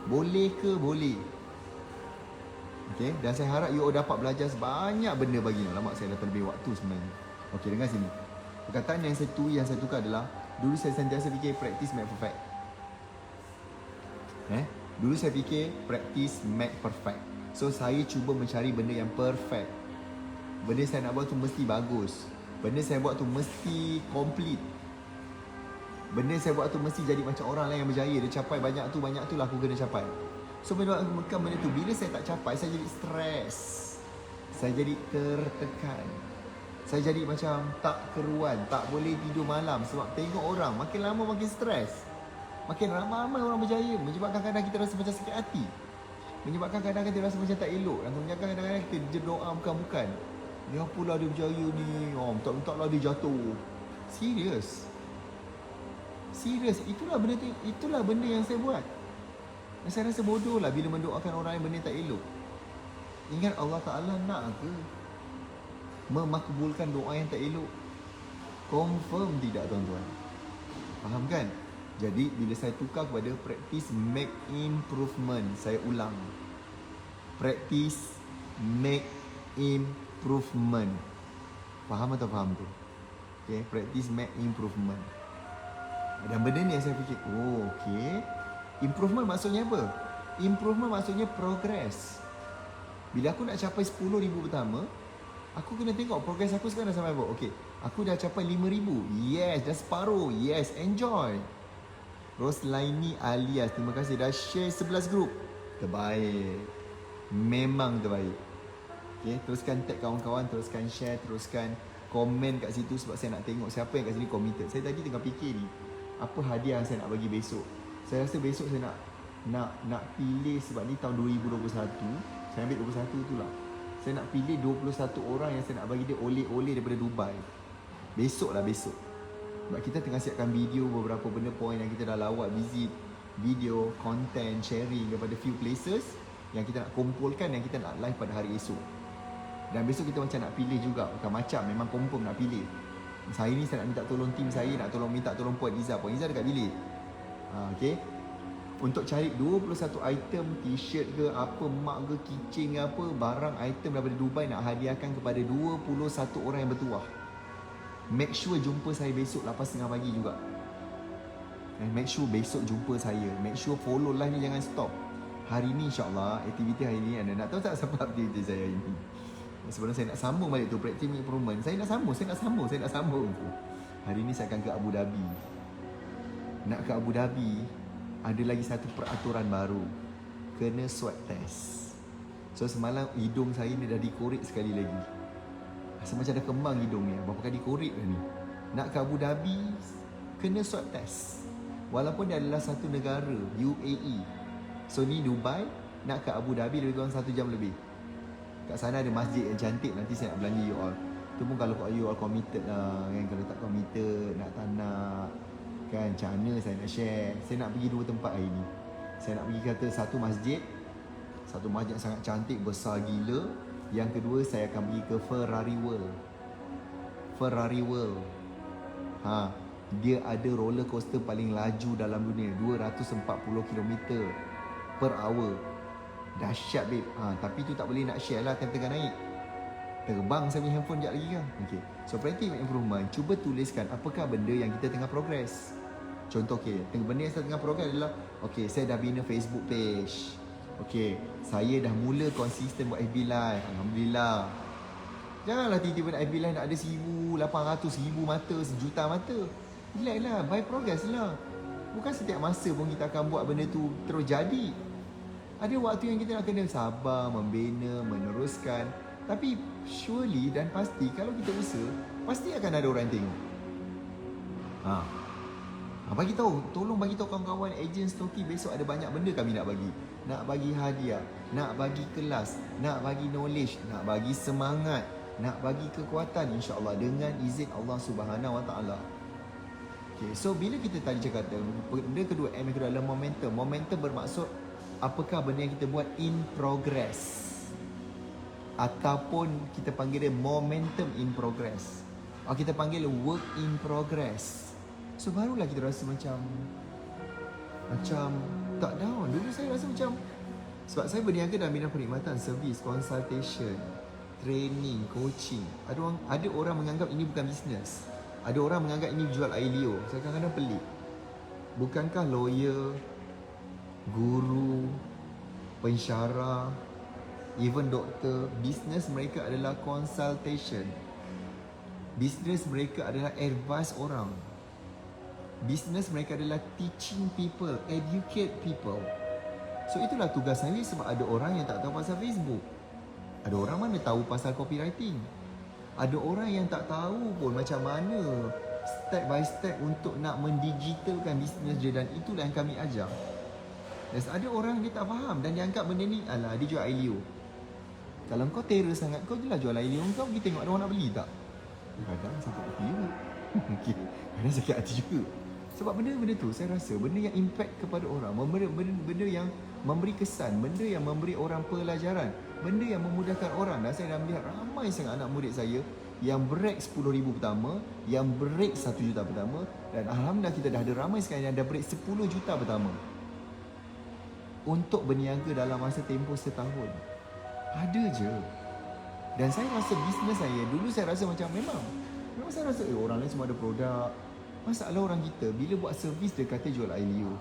Boleh ke? Boleh. Okay, dan saya harap you all dapat belajar sebanyak benda pagi ni. Lama saya dah terlebih waktu sebenarnya. Okay, dengar sini. Perkataan yang saya tukar adalah, dulu saya sentiasa fikir practice make perfect. Dulu saya fikir practice make perfect. So saya cuba mencari benda yang perfect. Benda saya nak buat tu mesti bagus. Benda saya buat tu mesti complete. Benda yang saya buat tu mesti jadi macam orang lain yang berjaya. Dia capai banyak tu lah aku kena capai. So bukan benda tu, bila saya tak capai, saya jadi stres. Saya jadi tertekan. Saya jadi macam tak keruan, tak boleh tidur malam sebab tengok orang makin lama makin stres. Makin ramai orang berjaya, menyebabkan kadang kita rasa macam sakit hati. Menyebabkan kadang kita rasa macam tak elok. Dan menyebabkan kadang-kadang kita doa bukan-bukan. Ni apalah dia berjaya ni, tak-taklah dia jatuh. Serius. Itulah benda yang saya buat. Dan saya rasa bodoh lah bila mendoakan orang yang benda tak elok. Ingat Allah Ta'ala nak ke memakbulkan doa yang tak elok? Confirm tidak tuan-tuan? Faham kan? Jadi bila saya tukar kepada practice make improvement, saya ulang. Practice make improvement. Faham atau faham tu? Okay, practice make improvement. Dan benda ni yang saya fikir, okay. Improvement maksudnya apa? Improvement maksudnya progress. Bila aku nak capai 10,000 pertama, aku kena tengok progress aku sekarang dah sampai apa. Okay, aku dah capai 5,000. Yes, dah separuh. Yes, enjoy. Roslaini alias, terima kasih dah share 11 grup. Terbaik. Memang terbaik. Okay, teruskan tag kawan-kawan, teruskan share, teruskan komen kat situ sebab saya nak tengok siapa yang kat sini committed. Saya tadi tengah fikir ni, apa hadiah yang saya nak bagi besok. Saya rasa besok saya nak pilih sebab ni tahun 2021. Saya ambil 21 tu lah. Saya nak pilih 21 orang yang saya nak bagi dia oleh-oleh daripada Dubai. Besok. Sebab kita tengah siapkan video beberapa benda point yang kita dah lawat visit, video, content, sharing daripada few places yang kita nak kumpulkan yang kita nak live pada hari esok. Dan besok kita macam nak pilih juga. Bukan macam, memang confirm nak pilih. Hari ni saya nak minta tolong tim saya, minta tolong Puan Izzah. Puan Izzah dekat bilik. Okay. Untuk cari 21 item t-shirt ke apa, mak ke, keychain ke apa, barang item daripada Dubai nak hadiahkan kepada 21 orang yang bertuah. Make sure jumpa saya besok 8.30 pagi juga. Make sure besok jumpa saya. Make sure follow live ni, jangan stop. Hari ni insyaAllah, aktiviti hari ni anda nak tahu tak siapa aktiviti saya hari ni? Sebelum saya nak sambung balik tu practice improvement, saya nak sambung tu. Hari ni saya akan ke Abu Dhabi. Nak ke Abu Dhabi, ada lagi satu peraturan baru. Kena swab test. So semalam hidung saya ni dah dikorek sekali lagi. Rasa macam dah kembang hidung ni. Berapa kali dikorek dah ni. Nak ke Abu Dhabi, kena swab test. Walaupun dia adalah satu negara, UAE. So ni Dubai, nak ke Abu Dhabi lebih kurang 1 jam lebih. Kat sana ada masjid yang cantik, nanti saya nak belanja you all. Tu pun kalau you all committed lah kan. Kalau tak committed, nak tak nak kan, macam mana saya nak share. Saya nak pergi 2 tempat hari ni. Saya nak pergi kata satu masjid sangat cantik, besar gila. Yang kedua saya akan pergi ke Ferrari World. Dia ada roller coaster paling laju dalam dunia, 240 km per hour. Dahsyat babe. Tapi tu tak boleh nak share lah tengah naik. Terbang saya punya handphone sekejap lagi kan. Okay. So practice improvement, cuba tuliskan apakah benda yang kita tengah progress. Contoh benda yang saya tengah progress adalah saya dah bina Facebook page. Saya dah mula konsisten buat FB Live. Alhamdulillah. Janganlah tiba-tiba nak FB Live nak ada 1,800, 1,000 mata, 1,000,000 mata. Relax lah, by progress lah. Bukan setiap masa pun kita akan buat benda tu terus jadi. Ada waktu yang kita nak kena sabar, membina, meneruskan. Tapi surely dan pasti kalau kita usaha, pasti akan ada orang yang tengok. Bagi tahu, tolong bagi tahu kawan-kawan ejen stoki besok ada banyak benda kami nak bagi. Nak bagi hadiah, nak bagi kelas, nak bagi knowledge, nak bagi semangat, nak bagi kekuatan insya-Allah dengan izin Allah Subhanahu Wa Taala. So bila kita tadi cakap benda kedua, M yang kedua adalah momentum. Momentum bermaksud apakah benda yang kita buat in progress. Ataupun kita panggil dia momentum in progress. Kita panggil work in progress. So barulah kita rasa macam tak down. Dulu saya rasa macam, sebab saya berniaga dalam bidang perkhidmatan, servis, consultation, training, coaching. Ada orang menganggap ini bukan bisnes. Ada orang menganggap ini jual air liur. Saya kadang-kadang pelik. Bukankah lawyer, guru, pensyarah, even doktor, bisnes mereka adalah consultation. Bisnes mereka adalah advice orang. Business mereka adalah teaching people, educate people. So itulah tugas saya, sebab ada orang yang tak tahu pasal Facebook. Ada orang mana tahu pasal copywriting. Ada orang yang tak tahu pun macam mana step by step untuk nak mendigitalkan bisnes dia, dan itulah yang kami ajar. Dan ada orang dia tak faham dan dia anggap benda ni, alah dia jual Ailio. Kalau kau terror sangat, kau je lah jual Ailio kau, pergi tengok ada orang nak beli tak? Kadang sakit hati juga. Kadang sakit hati juga. Sebab benda-benda tu saya rasa benda yang impact kepada orang, benda yang memberi kesan, benda yang memberi orang pelajaran, benda yang memudahkan orang. Dan saya dah melihat ramai sangat anak murid saya yang break 10,000 pertama, yang break 1 juta pertama, dan alhamdulillah kita dah ada ramai sekali yang dah break 10 juta pertama untuk berniaga dalam masa tempoh setahun. Ada je. Dan saya rasa bisnes saya, dulu saya rasa macam memang saya rasa orang lain semua ada produk. Masalah orang kita bila buat servis dia kata jual Ailio.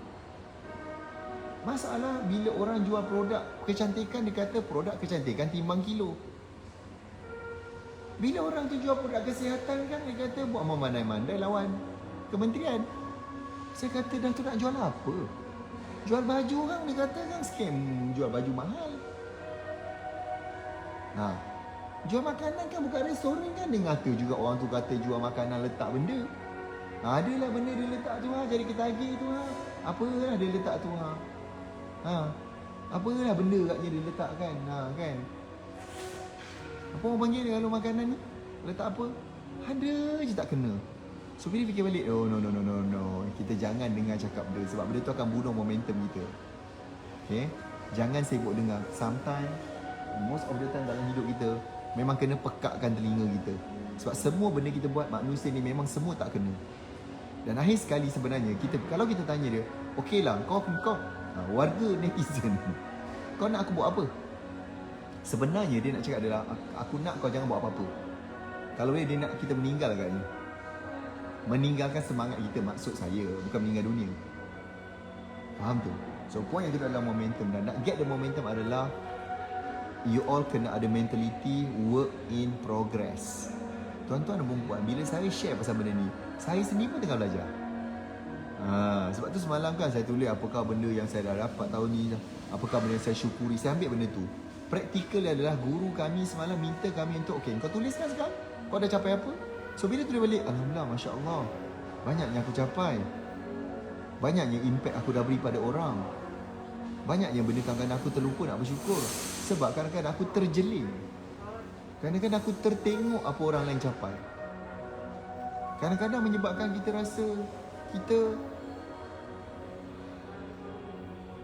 Masalah bila orang jual produk kecantikan dia kata produk kecantikan timbang kilo. Bila orang tu jual produk kesihatan kan dia kata buat memandai-mandai lawan kementerian. Saya kata dah tu nak jual apa? Jual baju kan dia kata kan scam, jual baju mahal. Jual makanan kan bukan restoran kan, dia ngata juga orang tu kata jual makanan letak benda. Adalah benda dia letak tu jadi ketagih tu apalah dia letak tu apalah benda katnya dia letak kan kan. Apa orang panggil dia kalau makanan ni letak apa? Ada je tak kena. So bila fikir balik, oh no. Kita jangan dengar cakap dia, sebab benda tu akan bunuh momentum kita. Okay, jangan sibuk dengar. Sometimes, most of the time dalam hidup kita memang kena pekakkan telinga kita. Sebab semua benda kita buat, manusia ni memang semua tak kena. Dan akhir sekali sebenarnya kalau kita tanya dia, okey lah kau warga netizen, kau nak aku buat apa? Sebenarnya dia nak cakap adalah, aku nak kau jangan buat apa-apa. Kalau boleh dia nak kita meninggal agaknya. Meninggalkan semangat kita, maksud saya bukan meninggal dunia. Faham tu? So point yang kita adalah momentum, dan nak get the momentum adalah you all kena ada mentality work in progress. Tuan-tuan dan perempuan, bila saya share pasal benda ni, saya sendiri pun tengah belajar. Sebab tu semalam kan saya tulis apakah benda yang saya dah dapat tahun ni, apakah benda yang saya syukuri. Saya ambil benda tu. Practical adalah guru kami semalam minta kami untuk, okay, kau tuliskan sekarang kau dah capai apa. So bila tulis balik, alhamdulillah, Masya Allah, banyaknya aku capai, banyaknya impact aku dah beri pada orang, banyaknya benda kadang-kadang aku terlupa nak bersyukur. Sebab kadang-kadang aku terjeling, kadang-kadang aku tertengok apa orang lain capai. Kadang-kadang menyebabkan kita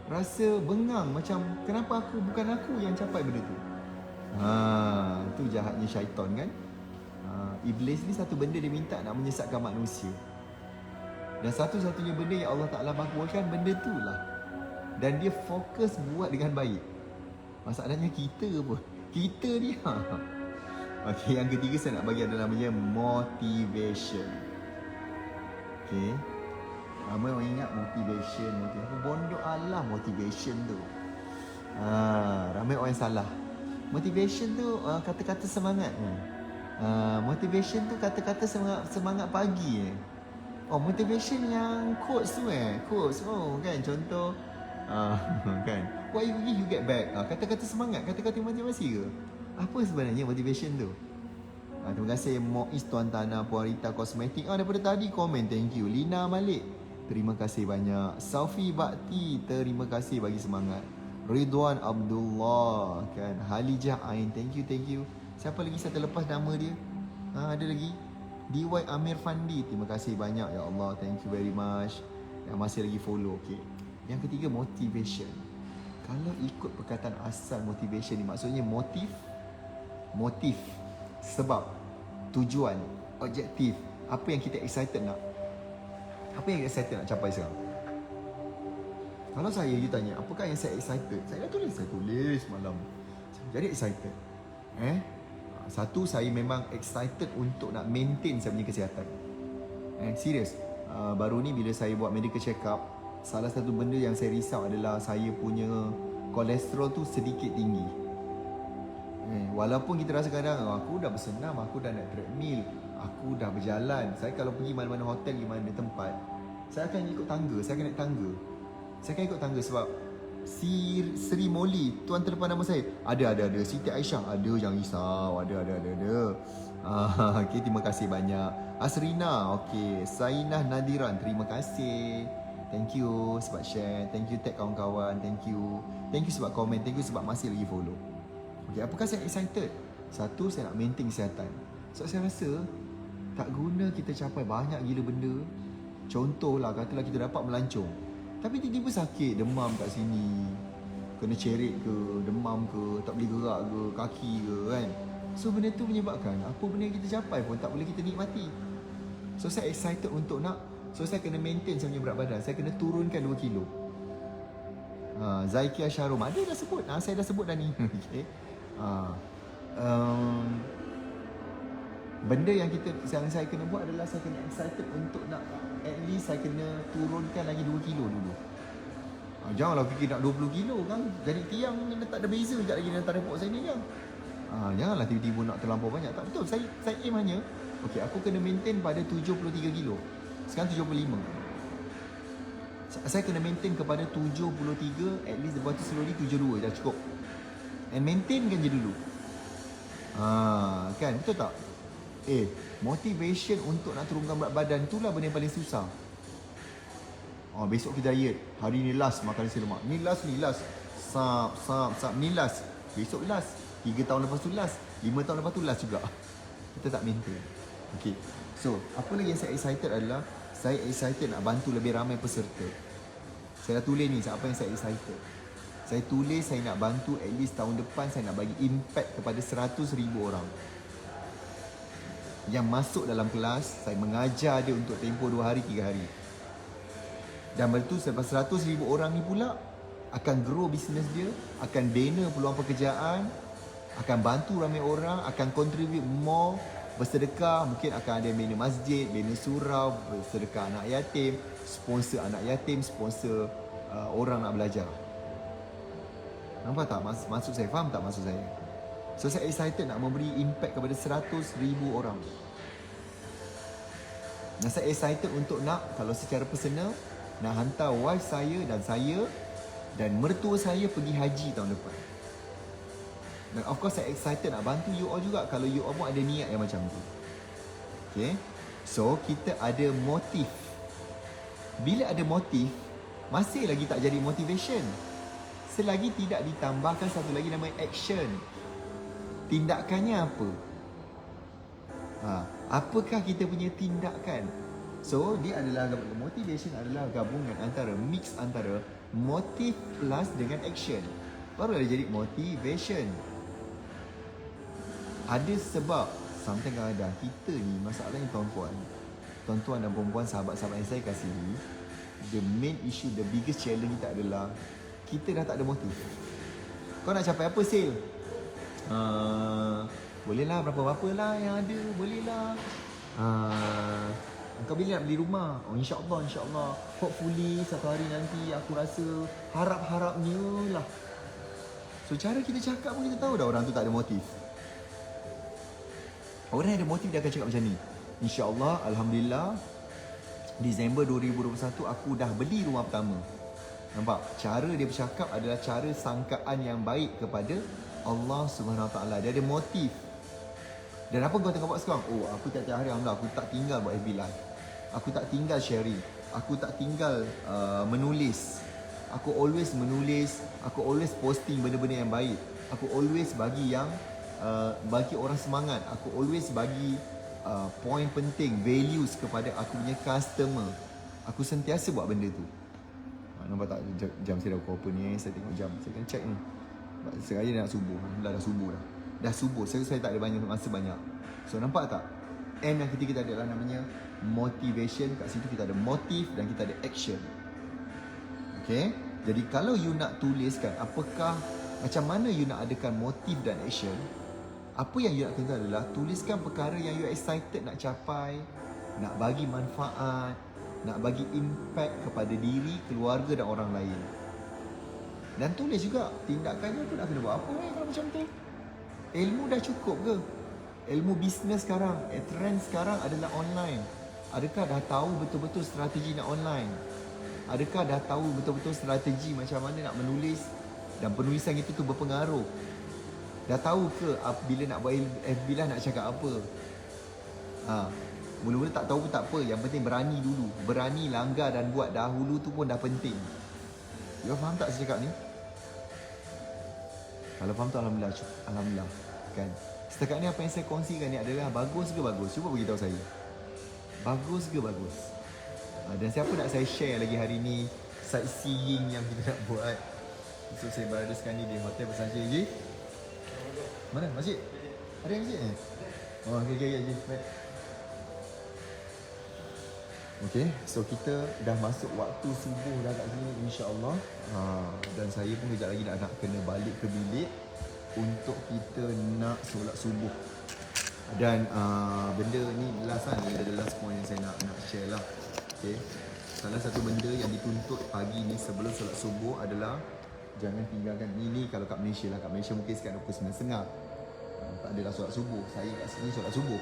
rasa bengang, macam kenapa bukan aku yang capai benda tu. Tu jahatnya syaitan kan. Iblis ni satu benda dia minta nak menyesatkan manusia. Dan satu-satunya benda yang Allah Ta'ala makbulkan benda tu lah. Dan dia fokus buat dengan baik. Masalahnya kita pun, kita ni Okay, yang ketiga saya nak bagi adalah namanya motivation. Okay, ramai orang ingat motivation. Bondok Allah motivation tu. Ramai orang yang salah. Motivation tu kata-kata semangat. Motivation tu kata-kata semangat pagi. Motivation yang quotes tu quotes. Kan contoh kan, what you give you get back. Kata-kata semangat, kata-kata motivasi ke? Apa sebenarnya motivation tu? Terima kasih Moiz Tuan Tanah, Puan Rita Kosmetik. Daripada tadi komen, thank you. Lina Malik, terima kasih banyak. Saufi Bakti, terima kasih bagi semangat. Ridwan Abdullah kan, Halijah Ain, thank you. Siapa lagi saya terlepas nama dia? Ada lagi DY Amir Fandi, terima kasih banyak ya Allah, thank you very much. Yang masih lagi follow. Okay, yang ketiga motivation. Kalau ikut perkataan asal motivation ni, maksudnya motif, sebab, tujuan, objektif, apa yang kita excited nak, apa yang excited nak capai sekarang. Kalau saya tanya apakah yang saya excited, saya tulis malam. Jadi excited. Satu, saya memang excited untuk nak maintain saya punya kesihatan. Serius. Baru ni bila saya buat medical check up, salah satu benda yang saya risau adalah saya punya kolesterol tu sedikit tinggi. Walaupun kita rasa kadang aku dah bersenam, aku dah naik treadmill, aku dah berjalan. Saya kalau pergi mana-mana hotel, pergi mana tempat, Saya akan ikut tangga, saya akan naik tangga. Saya akan ikut tangga sebab Sri Molly, tuan terdepan nama saya. Ada. Siti Aisyah, ada, jangan risau. Ada. Okay, terima kasih banyak. Asrina, okay. Sainah Nadiran, terima kasih. Thank you sebab share. Thank you tag kawan-kawan. Thank you sebab komen. Thank you sebab masih lagi follow. Okay, apakah saya excited? Satu, saya nak maintain kesihatan. So, saya rasa tak guna kita capai banyak gila benda. Contohlah, katalah kita dapat melancong, tapi tiba-tiba sakit, demam kat sini, kena cerit ke, demam ke, tak boleh gerak ke, kaki ke kan. So benda tu menyebabkan apa benda yang kita capai pun tak boleh kita nikmati. So saya excited untuk nak, so saya kena maintain saya punya berat badan. Saya kena turunkan 2 kilo. Zaikia Syarum, ada dah sebut, saya dah sebut dah ni. Okay. Benda yang saya kena buat adalah saya kena excited untuk nak, at least saya kena turunkan lagi 2 kilo dulu. Janganlah fikir nak 20 kilo kan, jadi tiang tak ada beza sekejap lagi dengan report saya ni kan. Janganlah tiba-tiba nak terlampau banyak. Tak betul, saya aim hanya, okay, aku kena maintain pada 73 kilo. Sekarang 75. Saya kena maintain kepada 73, at least lepas tu slowly 72 dah cukup. And maintainkan je dulu. Kan, betul tak? Motivation untuk nak turunkan berat badan itulah benda yang paling susah. Besok kita diet, hari ni last makan nasi lemak. Ni last. Sap. Ni last. Besok last. 3 tahun lepas tu last. 5 tahun lepas tu last juga. Kita tak maintain. Okay. So, apa lagi yang saya excited adalah, saya excited nak bantu lebih ramai peserta. Saya dah tulis ni, apa yang saya excited. Saya tulis saya nak bantu at least tahun depan saya nak bagi impact kepada 100,000 orang. Yang masuk dalam kelas, saya mengajar dia untuk tempoh 2 hari, 3 hari. Dan lepas tu selepas 100,000 orang ni pula akan grow bisnes dia, akan bina peluang pekerjaan, akan bantu ramai orang, akan contribute more, bersedekah, mungkin akan ada bina masjid, bina surau, bersedekah anak yatim, sponsor anak yatim, sponsor orang nak belajar. Nampak tak maksud saya? Faham tak maksud saya? So saya excited nak memberi impact kepada 100,000 orang. Dan saya excited untuk nak, kalau secara personal, nak hantar wife saya dan mertua saya pergi haji tahun depan. Dan of course saya excited nak bantu you all juga kalau you all pun ada niat yang macam tu. Okay. So kita ada motif. Bila ada motif, masih lagi tak jadi motivation. Selagi tidak ditambahkan satu lagi nama action. Tindakannya apa? Apakah kita punya tindakan? So, dia adalah, motivation adalah gabungan antara, mix antara motif plus dengan action. Baru ada jadi motivation. Ada sebab, sometimes kadang-kadang kita ni, masalahnya tuan-tuan dan perempuan, sahabat-sahabat yang saya kasihi, the main issue, the biggest challenge kita adalah kita dah tak ada motif. Kau nak capai apa, Sil? Bolehlah berapa-berapa lah yang ada, bolehlah. Kau bila nak beli rumah? InsyaAllah. Hopefully satu hari nanti aku rasa, harap-harapnya lah. So cara kita cakap pun kita tahu dah orang tu tak ada motif. Orang yang ada motif dia akan cakap macam ni. InsyaAllah, Alhamdulillah, Disember 2021 aku dah beli rumah pertama. Nampak? Cara dia bercakap adalah cara sangkaan yang baik kepada Allah SWT. Dia ada motif. Dan apa kau tengah buat sekarang? Aku tiap-tiap hari, Alhamdulillah, aku tak tinggal buat FB Live. Aku tak tinggal sharing. Aku tak tinggal menulis. Aku always menulis. Aku always posting benda-benda yang baik. Aku always bagi yang bagi orang semangat. Aku always bagi point penting, values kepada aku punya customer. Aku sentiasa buat benda tu. Nampak tak jam saya dah pukul apa ni? Saya tengok jam. Saya kena check ni. Sekali dah nak subuh. Alhamdulillah dah subuh dah. Dah subuh. Saya tak ada banyak masa banyak. So nampak tak? M yang ketiga kita adalah namanya motivation. Kat situ kita ada motif dan kita ada action. Okay? Jadi kalau you nak tuliskan apakah, macam mana you nak adakan motif dan action, apa yang you nak kena adalah tuliskan perkara yang you excited nak capai, nak bagi manfaat, nak bagi impact kepada diri, keluarga dan orang lain. Dan tulis juga tindakannya tu nak kena buat apa kalau macam tu. Ilmu dah cukup ke? Ilmu bisnes sekarang, trend sekarang adalah online. Adakah dah tahu betul-betul strategi nak online? Adakah dah tahu betul-betul strategi macam mana nak menulis dan penulisan itu tu berpengaruh? Dah tahu ke bila nak buat FB lah nak cakap apa? Mula-mula tak tahu pun tak apa. Yang penting berani dulu. Berani langgar dan buat dahulu tu pun dah penting. You faham tak saya cakap ni? Kalau faham tu Alhamdulillah. Alhamdulillah. Kan? Setakat ni apa yang saya kongsikan ni adalah bagus ke bagus? Cuba beritahu saya. Bagus ke bagus? Dan siapa nak saya share lagi hari ni sightseeing yang kita nak buat? So saya berada sekarang ni di Hotel Bersancir je. Mana? Masjid? Ada yang masjid ni? Oh, okey, baik. Okay, so kita dah masuk waktu subuh dah kat sini insya-Allah. Dan saya pun kejap lagi nak kena balik ke bilik untuk kita nak solat subuh. Dan benda ni last kan, ada last point yang saya nak share lah. Okay, salah satu benda yang dituntut pagi ni sebelum solat subuh adalah jangan tinggalkan ni kalau kat Malaysia lah. Kat Malaysia mungkin sekitar 29.30 tak adalah solat subuh. Saya kat sini solat subuh.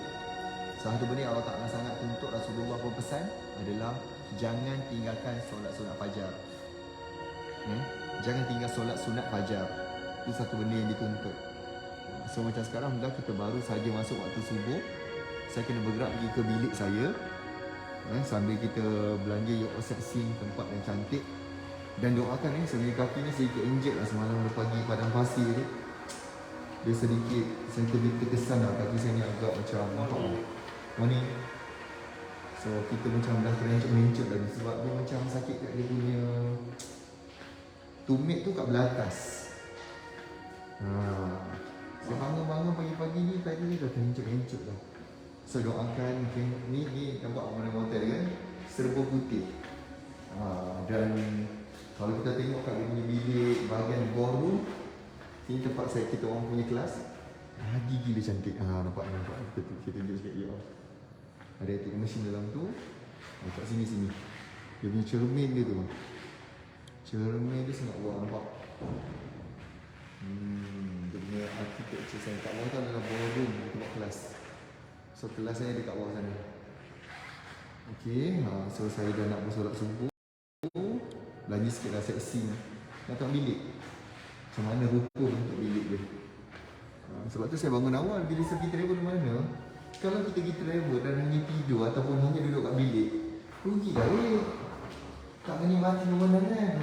Salah satu benda yang Allah Ta'ala sangat tuntut Rasulullah berpesan adalah jangan tinggalkan solat sunat fajar. Jangan tinggal solat sunat fajar. Itu satu benda yang dituntut. So macam sekarang dah kita baru saja masuk waktu subuh. Saya kena bergerak pergi ke bilik saya, sambil kita belanja your sightseeing tempat yang cantik. Dan doakan sebenarnya kaki ni sedikit injet lah semalam pagi padang pasir ni. Dia sedikit terkesan lah kaki saya ni agak macam nampak mana. So kita macam dah terencuk-mencuk dah sebab dia macam sakit kat dia punya tumit tu kat belah atas. Saya bangun-bangun pagi-pagi ni tadi dah terencuk-mencuk dah. So doakan ni nampak mana hotel kan serba putih. Dan kalau kita tengok kat dia punya bilik bahagian ballroom, ini tempat kita orang punya kelas. Lagi gila cantik. Nampak. Kita tunjuk sikit dia. Ada ATM mesin dalam tu. Kat sini. Dia punya cermin dia tu. Cermin dia sangat wah nampak. Dia punya architecture saya kat bawah tu adalah ballroom tempat kelas. So kelas saya dekat bawah sana. Okay, so saya dah nak bersolat subuh. Lagi sikit dah sightseeing. Nak tengok bilik. Macam mana rupa bentuk bilik dia. Sebab tu saya bangun awal bila saya pergi travel mana. Kalau kita pergi travel dan hanya tidur ataupun hanya duduk kat bilik, rugi dah tak menikmati pemandangan.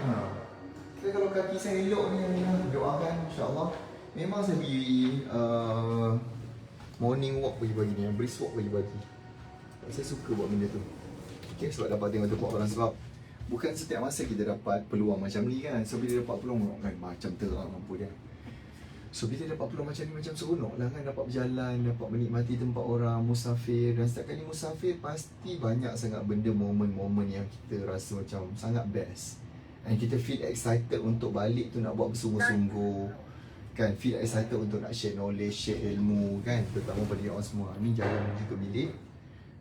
Tapi kalau kaki saya elok ni, doakan insya-Allah. Memang saya pergi morning walk pagi-pagi ni, brisk walk pagi-pagi. Saya suka buat benda tu. Okay, sebab dapat tengok tempat orang. Sebab bukan setiap masa kita dapat peluang macam ni kan. So bila dapat peluang kan macam terang lampu dia. So bila dapat peluang macam ni macam seronok lah kan. Dapat berjalan, dapat menikmati tempat orang, musafir. Dan setiap kali musafir pasti banyak sangat benda momen-momen yang kita rasa macam sangat best. And kita feel excited untuk balik tu nak buat bersungguh-sungguh. Kan, feel excited untuk nak share knowledge, share ilmu kan. Terutama pada orang semua. Ni jalan menuju ke bilik.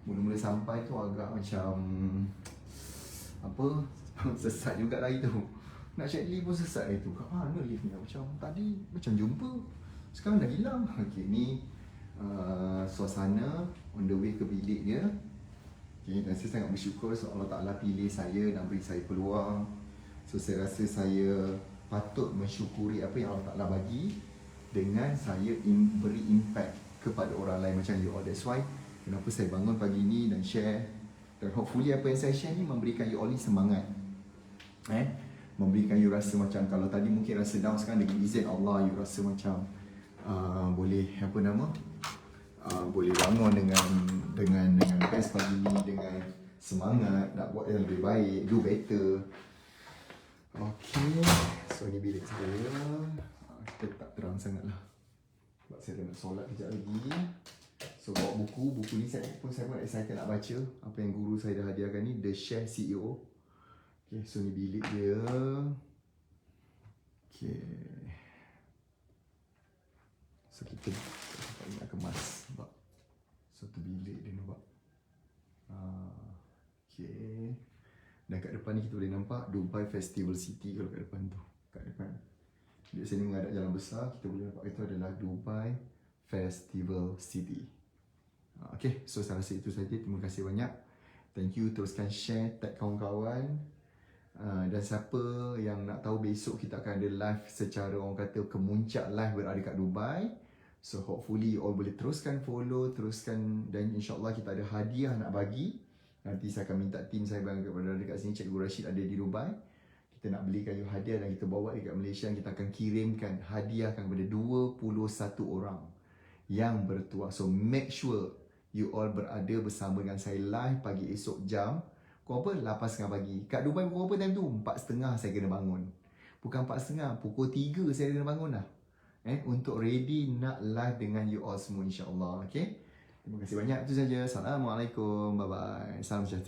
Mula-mula sampai tu agak macam sesat juga lah itu. Nak check lift pun sesat itu. Kat mana lift ni? Macam tadi macam jumpa, sekarang dah hilang. Okay, ni suasana on the way ke bilik dia. Okay, dan saya sangat bersyukur sebab Allah Ta'ala pilih saya dan beri saya peluang. So saya rasa saya patut mensyukuri apa yang Allah Ta'ala bagi dengan saya beri impact kepada orang lain macam you all. That's why kenapa saya bangun pagi ni dan share. Dan hopefully apa yang saya share ni memberikan you all ni semangat. Memberikan you rasa macam kalau tadi mungkin rasa down, sekarang dengan izin Allah you rasa macam boleh boleh bangun dengan best pagi ni, dengan semangat nak buat yang lebih baik, do better. Okay, so ni bilik saya. Kita tak terang sangat lah sebab saya nak solat kejap lagi. So bawa buku ni saya pun excited nak baca apa yang guru saya dah hadiahkan ni, The Share CEO. Okay, so ni bilik dia. Okay, so kita nak kemas sebab satu bilik dia nampak. Okay, dan kat depan ni kita boleh nampak Dubai Festival City. Kalau kat depan tu, kat depan di sini menghadap jalan besar, kita boleh nampak itu adalah Dubai Festival City. Okay, so saya rasa itu saja. Terima kasih banyak. Thank you, teruskan share, tag kawan-kawan. Dan siapa yang nak tahu, besok kita akan ada live secara orang kata kemuncak live berada kat Dubai. So hopefully you all boleh teruskan follow, teruskan, dan insyaAllah kita ada hadiah nak bagi. Nanti saya akan minta tim saya berada dekat sini, Cikgu Rashid ada di Dubai. Kita nak belikan you hadiah dan kita bawa dekat Malaysia. Kita akan kirimkan hadiah kepada 21 orang yang bertuah. So make sure you all berada bersama dengan saya live pagi esok jam pukul apa? 8.30 pagi. Kat Dubai pukul apa time tu? 4.30 saya kena bangun. Bukan 4.30, pukul 3 saya kena bangun dah. Untuk ready nak live dengan you all semua insya-Allah. Okay? Terima kasih banyak. Itu saja. Assalamualaikum. Bye bye. Salam sejahtera.